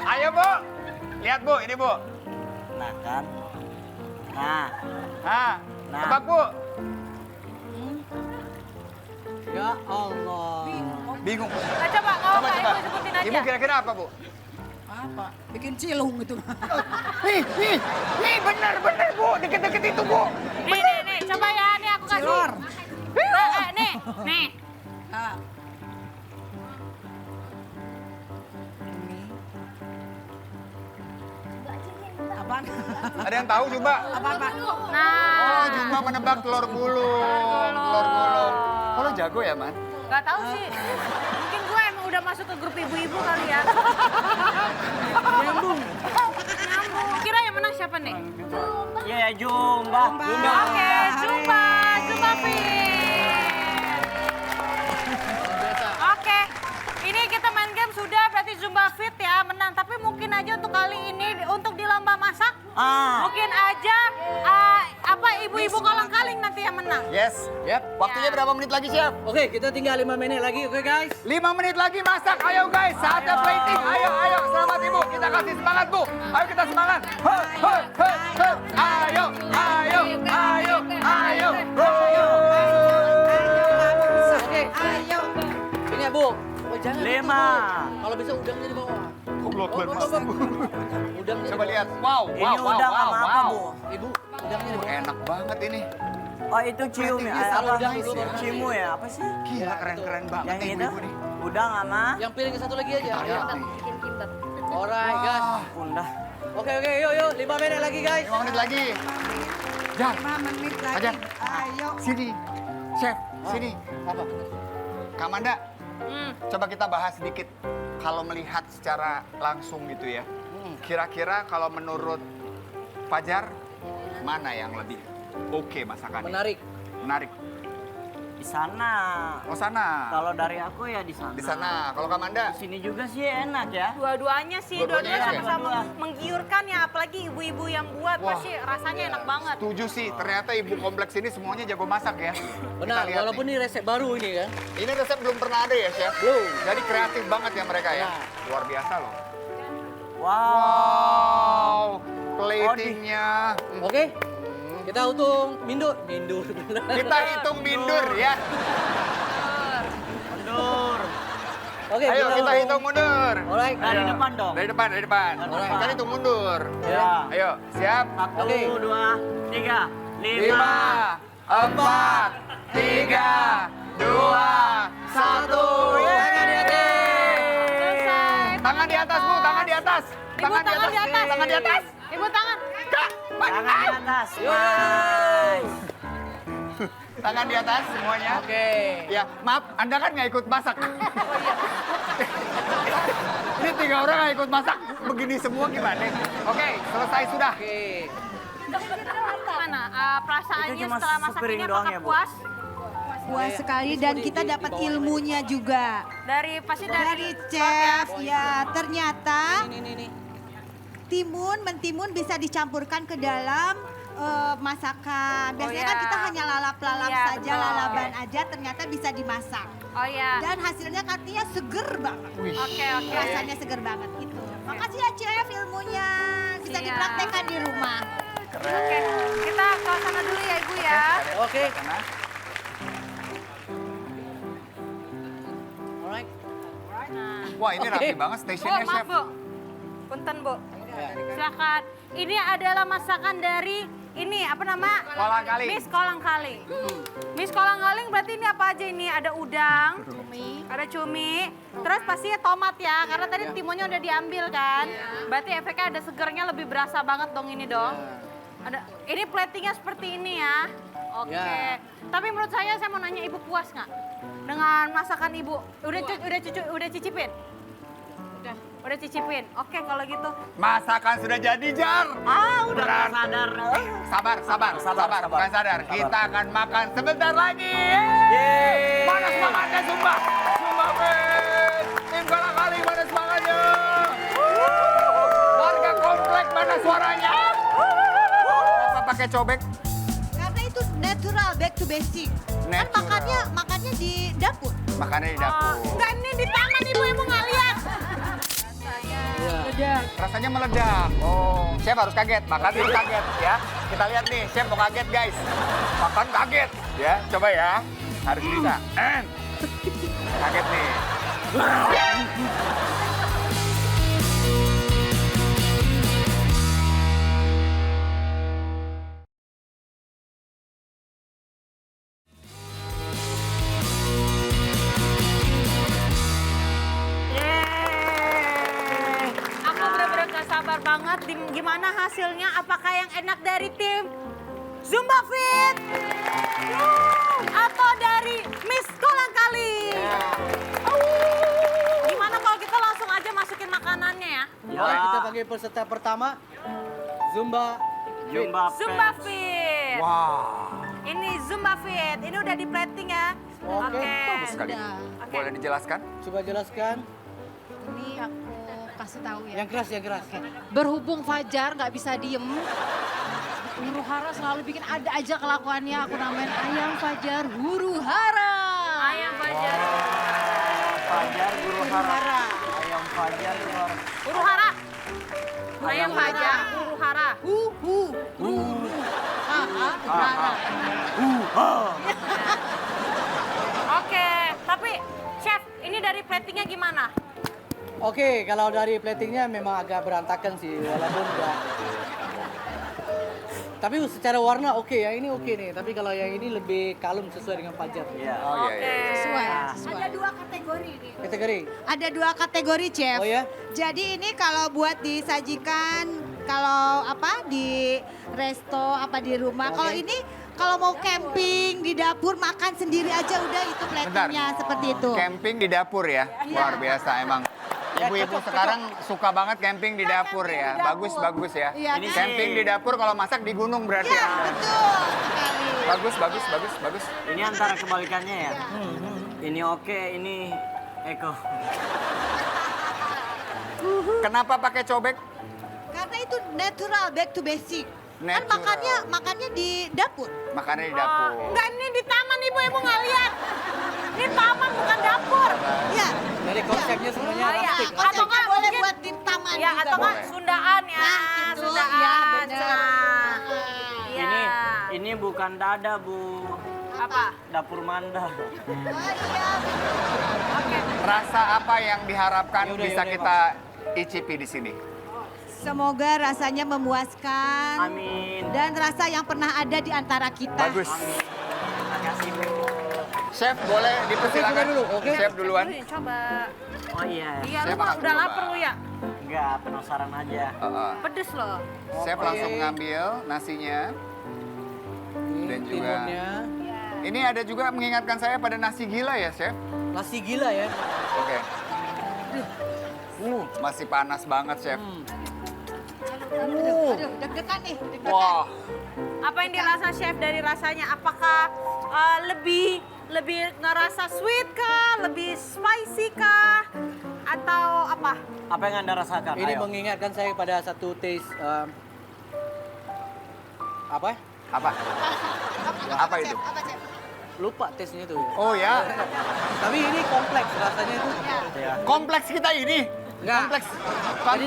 Ayo Bu, lihat Bu, ini Bu. Nah kan. Nah, Nah, Nah. tebak Bu. Ya Allah. Bingung. Nah, coba kalau Pak Ibu sebutin aja. Ibu kira-kira apa Bu? Apa? Bikin cilung itu. Nih bener Bu, deket-deket itu Bu. Nih, coba ya, nih aku kasih. Cilor. Nih. Ah. Apaan? Ada yang tahu coba? Apaan, Pak? Nah. Oh, cuma menebak telur gulung. Telur gulung. Kalau jago ya, Man? Gak tahu sih. Mungkin gue emang udah masuk ke grup ibu-ibu kali ya. Nyambung. Kira yang menang siapa nih? ya Jumba. Oke, Jumba Fit. Oke, ini kita main game sudah berarti Zumba Fit ya menang. Tapi mungkin aja untuk kali ini untuk di lomba masak, mungkin aja ibu-ibu kolang-kaling nanti yang menang. Yes. Yap. Waktunya berapa menit lagi, Chef? Oke, kita tinggal 5 menit lagi, oke guys? 5 menit lagi masak. Ayo guys, saatnya plating. Ayo, selamat Ibu. Kita kasih semangat, Bu. Ayo kita semangat. Ayo. Oke. Ayo. Ini ya, Bu. Oh, jangan. 5. Bu. Kalau bisa udangnya di bawah. Goblok banget, Mas. Udangnya Coba lihat. Wow. Ini udang sama apa, Bu? Ibu, udangnya di bawah. Enak banget ini. Oh itu cium ya? Kalau Apa? udang dulu baru Cimu ya? Apa sih? Gila, keren-keren banget Yang nih itu? ibu-ibu nih. Udang sama Yang piring satu lagi aja. Kita lihat nih. Alright, guys. pundah. Oke, yuk. 5 menit lagi, guys. 5 menit lagi. Jan, 5 menit lagi. Aja. Ayo. sini. Chef, sini. Apa? Kak Manda, coba kita bahas sedikit. Kalau melihat secara langsung gitu ya. Kira-kira kalau menurut Fajar, mana yang lebih oke masakannya? Menarik. Di sana. Oh sana. Kalau dari aku ya di sana. Di sana. Kalau Kak Manda? Di sini juga sih enak ya. Dua-duanya sih, Dua-duanya dua-duanya ya? sama-sama menggiurkan ya. Apalagi ibu-ibu yang buat, Wah. pasti rasanya enak banget. Setuju sih. Ternyata ibu kompleks ini semuanya jago masak ya. Benar, Kita lihat walaupun nih. ini resep baru ini kan. Ini resep belum pernah ada ya, Chef? Belum. Jadi kreatif banget ya mereka ya. Nah. Luar biasa loh. Wow. Platingnya. Oke. Kita hitung mindur. Kita hitung mundur ya. Mundur. Oke, Ayo kita hitung mundur. Alright. Dari Ayo. depan dong. Dari depan. Alright. Kita hitung mundur. Ya. Ayo, siap? 1, Oke. 2, 3, 5, 4, 3, 2, 1. Selesai. Tangan di atas, Bu. Tangan di atas. Ibu tangan di atas. Tangan di atas. Ibu tangan. Kak, Tangan di atas. Nice. tangan di atas semuanya. Oke. Ya, maaf, Anda kan nggak ikut masak. Ini 3 orang nggak ikut masak, begini semua gimana? Oke, selesai sudah. Oke. Gimana perasaannya Itu cuma setelah masak sepiring ini doang apakah ya, Bu? puas? Puas sekali dan kita dapat ilmunya juga. Pasti Dari chef, ya ternyata mentimun bisa dicampurkan ke dalam masakan. Biasanya kan iya. kita hanya lalap-lalap Iya, saja, betul. lalaban aja, ternyata bisa dimasak. Oh ya. Dan hasilnya katanya seger banget. Oke. Rasanya seger banget gitu. Makasih ya chef ilmunya. Bisa Siap. dipraktekkan di rumah. Oke. Kita ke sana dulu ya Ibu ya. Oke. Sana. Alright. Nah. Wah, ini rapi banget Bu, stationnya, maaf Chef. Bu. Punten Bu. Silakan. Ini adalah masakan dari apa nama? Kolang-kaling. Miss Kolang-kaling. Miss Kolang-kaling berarti ini apa aja ini? Ada udang, ada cumi, terus pastinya tomat ya, karena tadi timunnya udah diambil kan. Berarti efeknya ada segernya lebih berasa banget dong ini dong. Ini platingnya seperti ini ya. Oke. Ya. Tapi menurut saya mau nanya Ibu puas nggak? dengan masakan ibu. Udah cicipin? Udah cicipin. Oke kalau gitu. Masakan sudah jadi, Jar. Udah nggak sadar. Sabar. Bukan sadar. Kita akan makan sebentar lagi. Yeay. Mana semangatnya, Zumba? Zumba Fit. Tim Kalang Kaling, mana semangatnya? Warga komplek, mana suaranya? Kenapa pakai cobek? Karena itu natural, back to basic. Kan Natural. makannya di dapur. Makannya di dapur. Enggak, ini di taman ibu nggak lihat. Rasanya meledak. Oh, chef harus kaget. Makan harus kaget ya. Kita lihat nih, chef mau kaget guys. Makan kaget ya. Coba ya. Harus bisa. Kaget nih. Yeay. Aku bener-bener gak sabar banget. Gimana hasilnya? Apakah yang enak dari tim Zumba Fit? Atau dari Miss Kolang Kaling? Gimana kalau kita langsung aja masukin makanannya ya? Boleh kita panggil peserta pertama, Zumba. Zumba Fit. Wah, Ini Zumba Fit. Ini udah di plating ya? Oke. bagus sekali. Oke. Boleh dijelaskan? Coba jelaskan. Ini aku kasih tahu ya. Yang keras, yang keras. Berhubung Fajar nggak bisa diem, Huru Hara selalu bikin ada aja kelakuannya. Aku namain Ayam Fajar Huru Hara. Ayam Fajar. Fajar Guru Hara. Ayam Fajar Guru Hara. Huru Hara. Ayam Fajar. Huru Hara. Hara. Oke, tapi chef, ini dari platingnya gimana? Oke, kalau dari platingnya memang agak berantakan sih, walaupun udah. Tapi secara warna oke ya, ini oke nih. Tapi kalau yang ini lebih kalem sesuai dengan Fajar. Iya. Oh iya, iya. Sesuai. Ada 2 kategori nih. Kategori. Ada 2 kategori, Chef. Oh ya? Jadi ini kalau buat disajikan kalau apa di resto apa di rumah. Oke. Kalau ini kalau mau camping di dapur makan sendiri aja udah itu platingnya seperti itu. Camping di dapur ya. Luar biasa emang. Ibu-ibu sekarang suka banget camping di dapur ya. Bagus ya. Iya, Ini kan? Camping di dapur kalau masak di gunung berarti Iya, ya. betul sekali. Bagus. Ini antara kebalikannya ya. Ini oke, ini Eko. Kenapa pakai cobek? Karena itu natural, back to basic. Kan Natural. makannya di dapur. Makannya di dapur. Enggak, ini di taman ibu nggak lihat. Ini taman bukan dapur. Iya. Dari konsepnya sebenarnya Oh, iya. rustic. Atau nggak boleh mungkin- buat di taman Ya, juga atau nggak boleh. Sundaan ya. Nah, gitu. Sundaan. Iya, bener. Nah. Iya. Ini bukan dada, Bu. Apa? Dapur manda. Oke. Rasa apa yang diharapkan Yaudah, bisa yaudah, kita icipi di sini? Semoga rasanya memuaskan. Amin. Dan rasa yang pernah ada di antara kita. Bagus. Terima kasih, Bu. Chef boleh dipersilakan Oke, dulu, oke. Chef duluan. Coba. Oh iya. Iya, Saya lu mah makan udah dulu, lapar Mbak. lu ya? Enggak, penasaran aja. Pedes loh. Chef Oke. langsung ngambil nasinya. Ini Dan juga- timunnya. Ini ada juga mengingatkan saya pada nasi gila ya, Chef? Nasi gila ya. Oke. Masih panas banget, Chef. Aduh, deg-degan nih, deg-degan. Wah, Apa yang dirasa chef dari rasanya? Apakah lebih ngerasa sweet kah? Lebih spicy kah? Atau apa? Apa yang Anda rasakan? Ini Ayo. mengingatkan saya pada satu taste apa? apa? Apa itu? Lupa taste-nya itu. Oh ya, Tapi ini kompleks rasanya itu. Ya. kompleks kita ini. Enggak. Kompleks. Jadi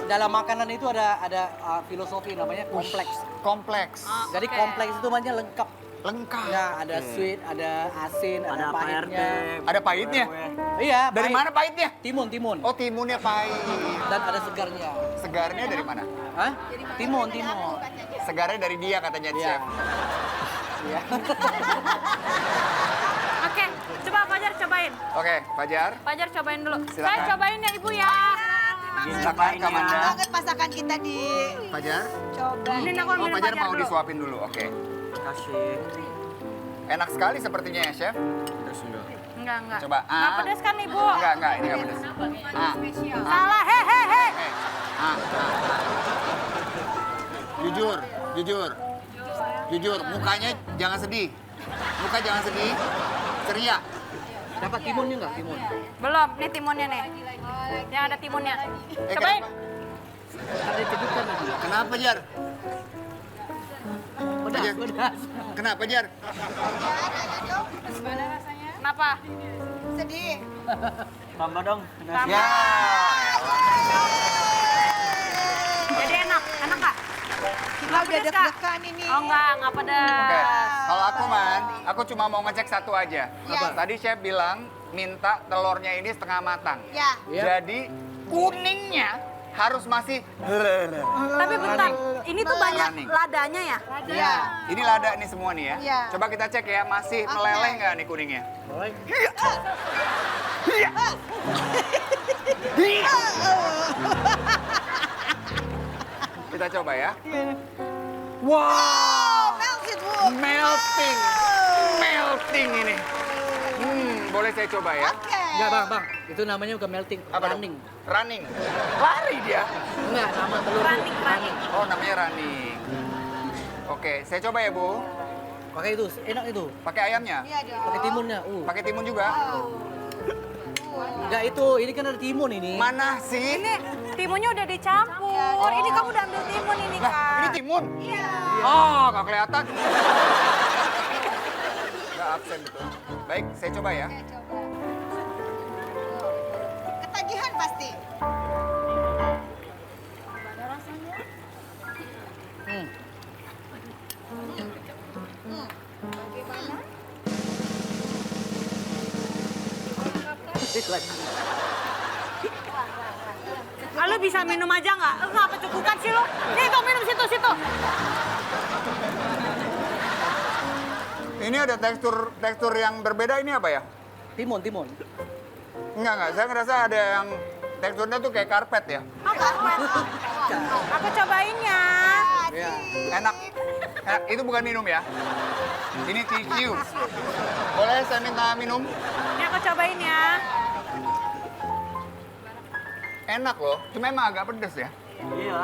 dalam makanan itu ada filosofi namanya kompleks. Kompleks. Jadi kompleks itu namanya lengkap. Lengkap. Ya, ada sweet, ada asin, Ada ada apa RT? pahitnya. Ada pahitnya? Iya, Dari pahit. mana pahitnya? Timun. Oh, timunnya pahit. Dan ada segarnya. Segarnya dari mana? Hah? Timun. Segarnya dari dia katanya Iya. Chef. Iya. Oke, coba Fajar cobain. Oke, Fajar. Fajar cobain dulu. Silakan. Saya cobain ya Ibu ya. Silakan, Kak Manda. Banget masakan kita di Fajar. coba. Ini aku Oh, ambil Fajar Fajar mau dulu. disuapin dulu. Oke. Kasih. Enak sekali sepertinya ya, Chef. Enggak. Coba. Nggak pedes kan, Ibu? Enggak, ini enggak pedes. Salah, hehehe. Jujur, mukanya jangan sedih. Muka jangan sedih, ceria. Dapat timunnya nggak? Timun. Belum, nih timunnya nih. Yang ada timunnya. Eh, Cobain. Ada ditegukan lagi. Kenapa, Jar? Pedas, Jar. pedas. Kenapa, Jar? Kenapa? Sedih. Tambah dong. Tambah. Ya. Jadi enak nggak? Kita udah pedes, Kak? deg-degan ini. Oh nggak pedes. Oke, kalau aku aku cuma mau ngecek satu aja. Apa? Tadi Chef bilang minta telurnya ini setengah matang. Ya. Iya. Jadi kuningnya harus masih. Tapi bentar, ini tuh banyak Running. ladanya ya? Ya. Ini lada nih semua nih ya. Iya. Coba kita cek ya, masih Oke. meleleh nggak nih kuningnya? Boleh. Kita coba ya. Oh, melted wood. Melting ini. Boleh saya coba ya? Oke. Enggak, Bang. Itu namanya bukan melting, Apa dong? running. Running. Lari dia. Enggak, nama telur Running. Oh, namanya running. Oke, saya coba ya, Bu. Pakai itu, enak itu. Pakai ayamnya? Iya dong. Pakai timunnya. Pakai timun juga? Enggak itu, ini kan ada timun ini. Mana sih? Ini timunnya udah dicampur. Ini kamu udah ambil timun ini, Lah, Kak. ini timun? Iya. Oh, nggak kelihatan. Nggak absen gitu. Baik, saya coba ya. Ketagihan pasti. Ah, lu bisa minum aja nggak? Lu ngapa cukupan sih lu? Nih, kau minum situ. Ini ada tekstur yang berbeda, ini apa ya? Timun. Enggak. Saya ngerasa ada yang teksturnya tuh kayak karpet ya. Aku cobain ya. Iya. Enak. Itu bukan minum ya. Ini tisu. Boleh saya minta minum? Ini aku cobain ya. Enak loh, cuma emang agak pedes ya. Iya.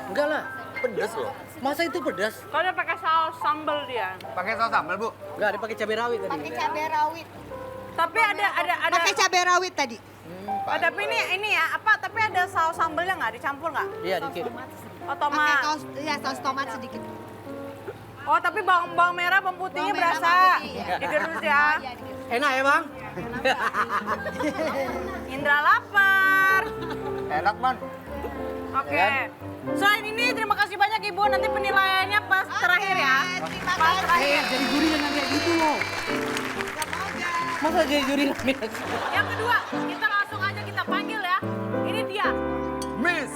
Enggak lah. Pedes loh. Masa itu pedas? Kalau dia pakai saus sambal dia. Pakai saus sambal, Bu? Enggak, dia pakai cabai rawit tadi. Pakai cabai rawit. Tapi ada Pakai cabai rawit tadi. tapi ini ya apa? Tapi ada saus sambalnya nggak dicampur nggak? Iya, dikit. Oh, Pakai tomat. saus tomat sedikit. Oh, tapi bawang merah, bawang putihnya Bawang merah, berasa. bawang putih, iya. Digerus ya. Iya, dikit. Enak ya, Bang? Indra lapar. Enak, Man. Oke. Selain ini terima kasih banyak Ibu. Nanti penilaiannya pas terakhir ya. Terima Pas kasih. terakhir. Jadi juri yang kayak gitu loh. Masa jadi juri Yang kedua, kita langsung aja kita panggil ya. Ini dia, Miss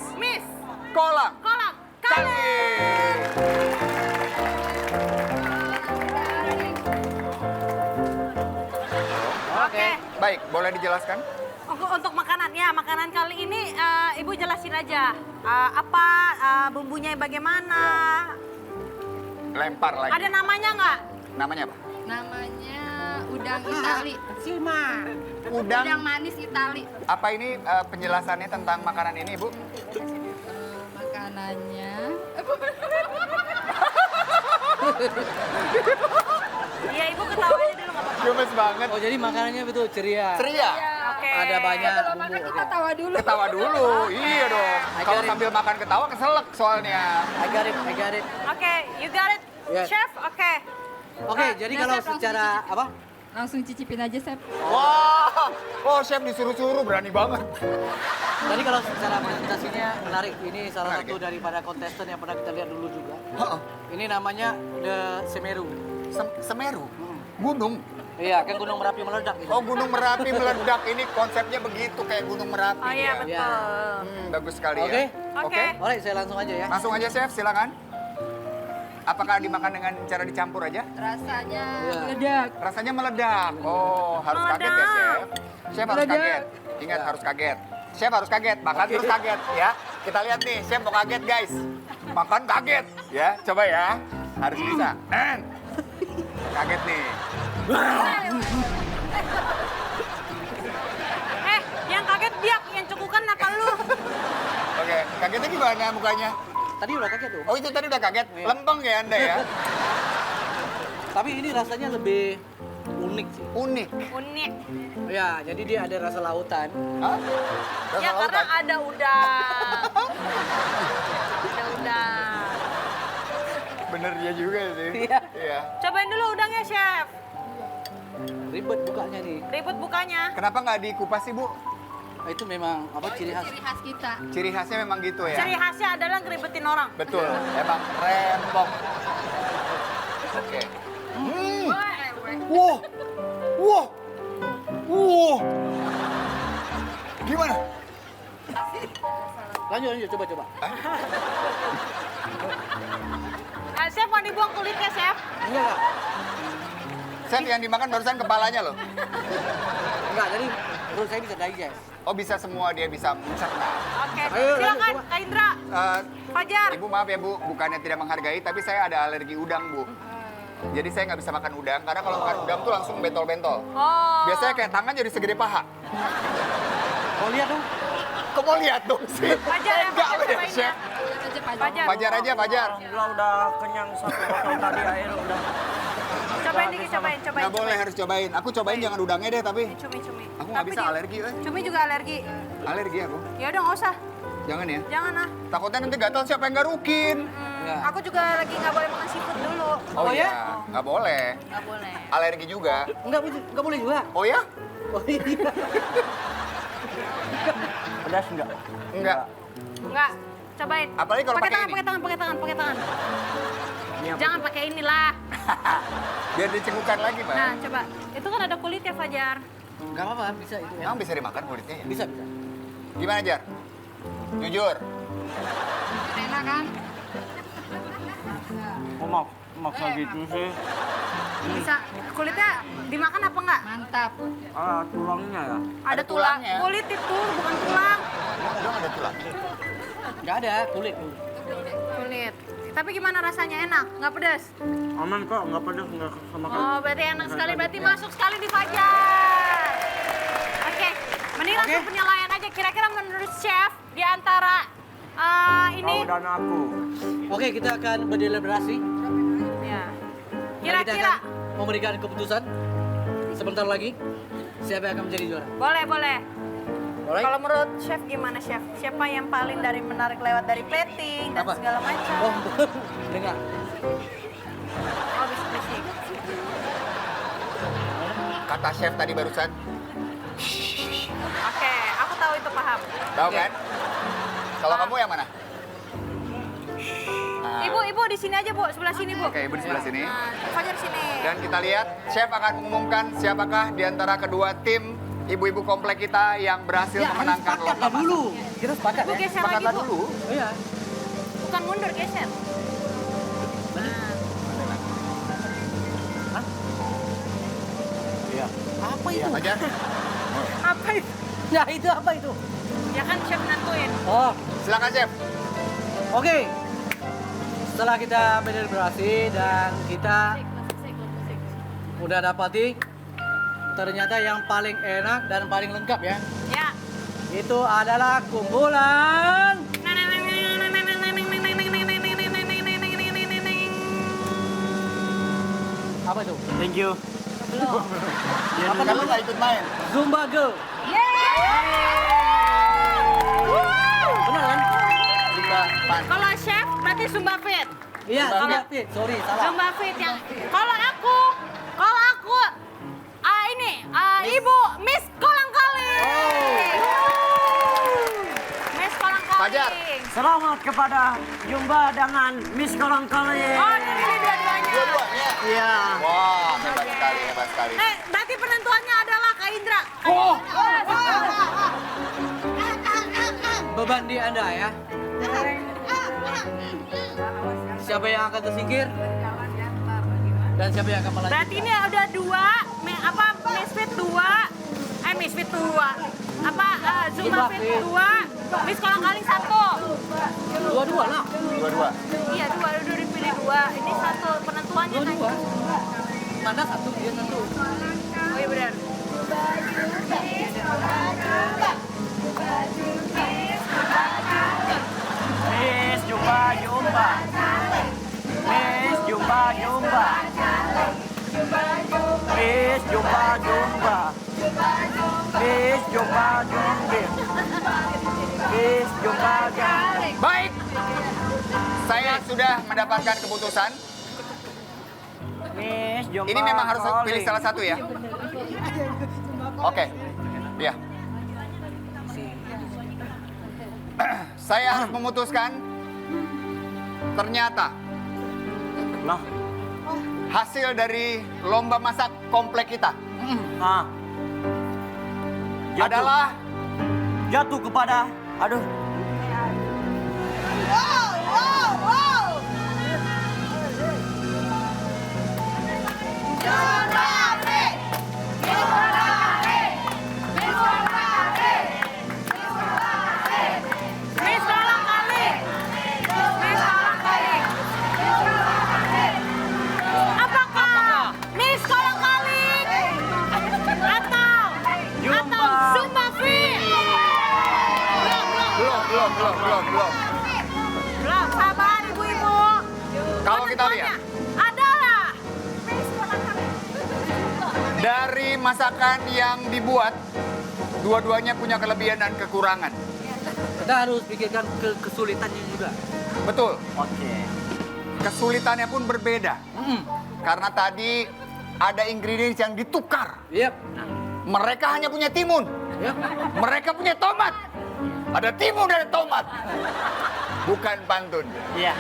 Kolang Kolang Kali. Oke. Baik, boleh dijelaskan? Untuk makanan ya, makanan kali ini Ibu jelasin aja apa bumbunya bagaimana. Lempar lagi. Ada namanya nggak? Namanya apa? Namanya udang Itali. Udang. Udang manis Itali. Apa ini penjelasannya tentang makanan ini, Bu? Makanannya Iya, Ibu ketawa aja dulu nggak apa-apa. Gemes banget. Oh, jadi makanannya betul ceria. Ceria. Oke. Ada banyak bumbu. makan kita Oke. tawa dulu. Ketawa dulu. Iya dong. Kalau Ajarin. sambil makan ketawa keselak soalnya. I got it. Oke, you got it, Yes. Chef. Oke. Oke, jadi Ya, kalau Chef, langsung secara apa? Langsung cicipin aja, Chef. Wah, oh chef disuruh-suruh berani banget. Tadi kalau secara presentasinya menarik. Ini salah Menarik, satu ya? daripada kontesten yang pernah kita lihat dulu juga. Heeh. Ini namanya The Semeru. Semeru, gunung. Iya, kan Gunung Merapi meledak gitu. Oh gunung Merapi meledak ini konsepnya begitu kayak gunung Merapi. Oh iya, ya. betul. Bagus sekali Oke. ya. Oke. Alright, saya langsung aja ya. Langsung aja chef, silakan. Apakah dimakan dengan cara dicampur aja? Rasanya Iya. meledak. Rasanya meledak. Oh, harus kaget ya, Chef. Chef harus kaget. Ingat harus kaget. Chef harus kaget, makan terus kaget ya. Kita lihat nih, Chef mau kaget, guys. Makan kaget ya. Coba ya. Harus bisa. Kaget nih. Yang kaget dia, yang cekukan apa lu? Oke, kagetnya gimana mukanya? Tadi udah kaget tuh. Oh itu tadi udah kaget? Iya. Lempeng ya Anda ya? Tapi ini rasanya lebih unik sih. Unik. Unik. Ya, jadi dia ada rasa lautan. Hah? Rasa Ya karena lautan? ada udang. Ada udang. Bener dia juga sih. Iya. Iya. Cobain dulu udangnya, Chef. Ribet bukanya nih. Ribut bukanya. Kenapa nggak dikupas sih, Bu? Itu memang apa ciri khas. Ciri khas kita. Ciri khasnya memang gitu ya? Ciri khasnya adalah ngeribetin orang. Betul, emang rempong. Oke. Wow, wow, wow. Gimana? Lanjut, coba. Chef mau dibuang kulitnya, Chef. Enggak. Chef yang dimakan barusan kepalanya loh. Enggak, jadi menurut saya bisa digest. Oh bisa semua dia bisa mencerna. Oke, Ayo, silakan lanjut, Kak Indra. Fajar. Ibu maaf ya Bu, bukannya tidak menghargai, tapi saya ada alergi udang Bu. Jadi saya nggak bisa makan udang, karena kalau makan udang tuh langsung bentol-bentol. Oh. Biasanya kayak tangan jadi segede paha. Mau lihat dong? Kok mau lihat dong sih? Fajar ya, Enggak Fajar ya, cobain Chef. ya. Fajar. Fajar aja, Fajar. Alhamdulillah udah kenyang satu botol tadi air udah. Cobain dikit, cobain. Nggak boleh, harus cobain. Aku cobain jangan udangnya deh, tapi Cumi. aku nggak bisa alergi. Cumi juga alergi. Alergi aku. Ya udah nggak usah. Jangan ya. Jangan ah. Takutnya nanti gatal siapa yang garukin. Ya. Aku juga lagi nggak boleh makan seafood dulu. Oh, iya, nggak boleh. Nggak boleh. Alergi juga. Enggak boleh juga. Oh ya? Oh iya. Pedas enggak? Enggak. Enggak. Cobain. Apalagi kalau pakai ini. pakai tangan. Jangan pakai inilah. Biar dicengkukan lagi, Pak. Nah, coba. Itu kan ada kulitnya, Fajar. Enggak apa-apa, bisa itu ya. Emang bisa dimakan kulitnya ya? Bisa. Gimana, Jar? Jujur. Enak kan? Kok maksa gitu sih? Bisa. Kulitnya dimakan apa enggak? Mantap. Ah, tulangnya ya? Ada tulangnya. Kulit itu, bukan tulang. Udang ada tulang. Enggak ada kulit. Kulit. Tapi gimana rasanya? Enak? Nggak pedas? Aman kok, nggak pedas, nggak sama sekali. Oh, berarti enak sekali. Berarti masuk sekali di Fajar. Oke, mending langsung penilaian aja. Kira-kira menurut Chef, di antara ini... Kau dan aku. Oke, kita akan berdeliberasi. Ya. Dan kita Kira-kira? akan memberikan keputusan sebentar lagi siapa yang akan menjadi juara. Boleh. Alright? Kalau menurut Chef gimana, Chef? Siapa yang paling dari menarik lewat dari plating dan Apa? segala macam? Oh, dengar. Oh, bisik-bisik. Kata chef tadi barusan. Oke, aku tahu itu paham. Tahu kan? Kalau kamu yang mana? Nah, Ibu di sini aja, Bu. Sebelah sini, Bu. Oke, Ibu di sebelah sini. Nah, Fajar sini. Dan kita lihat, chef akan mengumumkan siapakah di antara kedua tim ibu-ibu komplek kita yang berhasil memenangkan lomba Sepakatlah dulu. Kita sepakat Ibu ya. geser lagi, Sepakatlah Bu. dulu. Oh, iya. Bukan mundur, geser. Iya. Apa Iya, itu? Fajar. Apa itu? Ya itu apa itu? Ya kan Chef nentuin. Oh, Silakan chef. oke. Setelah kita berdeliberasi dan kita udah dapati ternyata yang paling enak dan paling lengkap ya. Ya. Itu adalah kumpulan apa itu? Thank you. Apa Kamu namanya? nggak ikut main? Zumba Girl. Benar kan? Zumba. Kalau Chef berarti Zumba Fit. Iya, Zumba Zumba Fit. Fit. Sorry, salah. Zumba Fit yang. Kalau aku Ibu Miss Kolang-Kaling. Miss Kolang-Kaling. Fajar. Selamat kepada Jumba dengan Miss Kolang-Kaling. Oh, ini dua-duanya. Dua-duanya. Iya. Wah, hebat sekali, hebat sekali. Berarti penentuannya adalah Kak Indra. Beban di Anda ya. Siapa yang akan tersingkir? Dan siapa yang akan melanjutkan? Berarti ini ada Misfit 2, Misfit 2. Zumba Fit 2, Miss Kolang-Kaling 1. Dua-dua lah. Dua-dua. Iya, dua dipilih 2. Ini satu penentuannya kan. Dua-dua. Amanda satu, dia satu. Oh iya benar. Miss jumpa jumpa. Miss jumpa jumpa. Miss jumpa jumpa. Miss jumpa jumpa. Miss jumpa jumpa. Baik, saya sudah mendapatkan keputusan. Miss jumpa. Ini memang harus calling. pilih salah satu ya. Oke, ya. Saya harus memutuskan. Ternyata Lah, hasil dari lomba masak komplek kita ah. adalah Jatuh kepada, aduh. Miss Kolang Kaling. Miss Kolang Kaling. Apakah Miss Kolang Kaling atau Zumba Fit? belum. Belum, sabar ibu-ibu. Kalau kita lihat Adalah dari masakan yang dibuat, dua-duanya punya kelebihan dan kekurangan. Kita harus pikirkan kesulitannya juga. Betul. Oke. Kesulitannya pun berbeda. Karena tadi ada ingredients yang ditukar. Yep. Mereka hanya punya timun. Yep. Mereka punya tomat. Ada timun dan tomat. Bukan pantun. Iya.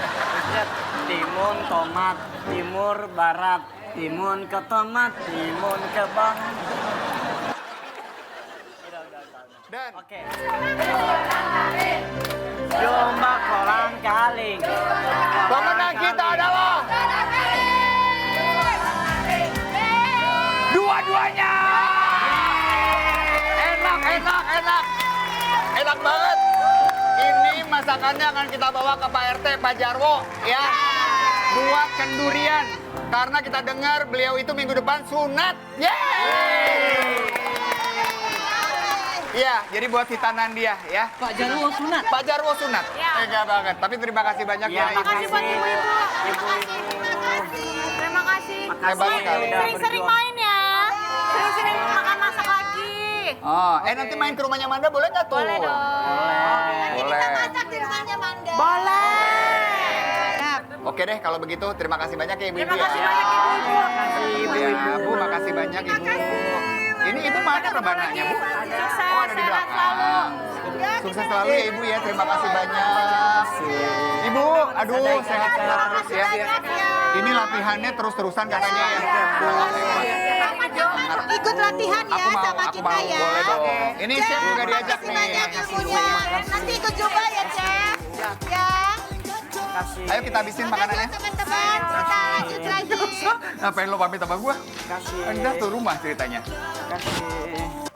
Lihat, timun, tomat, timur, barat, timun ke tomat, timun ke bang. Dan Oke. Jumba kolang kaling. pemenang kita adalah dua-duanya. Enak banget. Ini masakannya akan kita bawa ke Pak RT, Pak Jarwo, ya. Buat kendurian. Karena kita dengar beliau itu minggu depan sunat. Yeay! Iya, jadi buat hitanan dia, ya. Pak Jarwo sunat. Pak Jarwo sunat. Ya. Tega banget. Tapi terima kasih banyak Ya, ya, Ibu. makasih buat ibu-ibu. Ibu-ibu. Terima kasih. Hebat sekali. Sering-sering main ya. Sering-sering makan masak lagi. Oh, nanti main ke rumahnya Manda boleh nggak tuh? Boleh dong. Boleh. Masak di rumahnya Manda. Boleh. Oke deh, kalau begitu terima kasih banyak ya Ibu-ibu Terima kasih ya. banyak ibu-ibu. Ya, Bu, makasih banyak Ibu. Ini Ibu mana rebananya, Bu? Sukses, Oh, ada di sehat belakang. Sukses selalu ya Ibu ya, terima kasih banyak. Ibu, aduh sehat-sehat terus ya. Ini latihannya terus-terusan katanya ya. Ikut latihan ya Aku mau, sama aku kita mau, ya. boleh dong. Ini Chef juga diajak Makasih nih. banyak ilmunya. Nanti ikut juga ya, Chef. Ya. Kasih. Ayo kita habisin makanannya. Teman-teman, kita lanjut lagi. Ngapain lo pamit sama gua? Kasih. Kan satu rumah ceritanya. Kasih.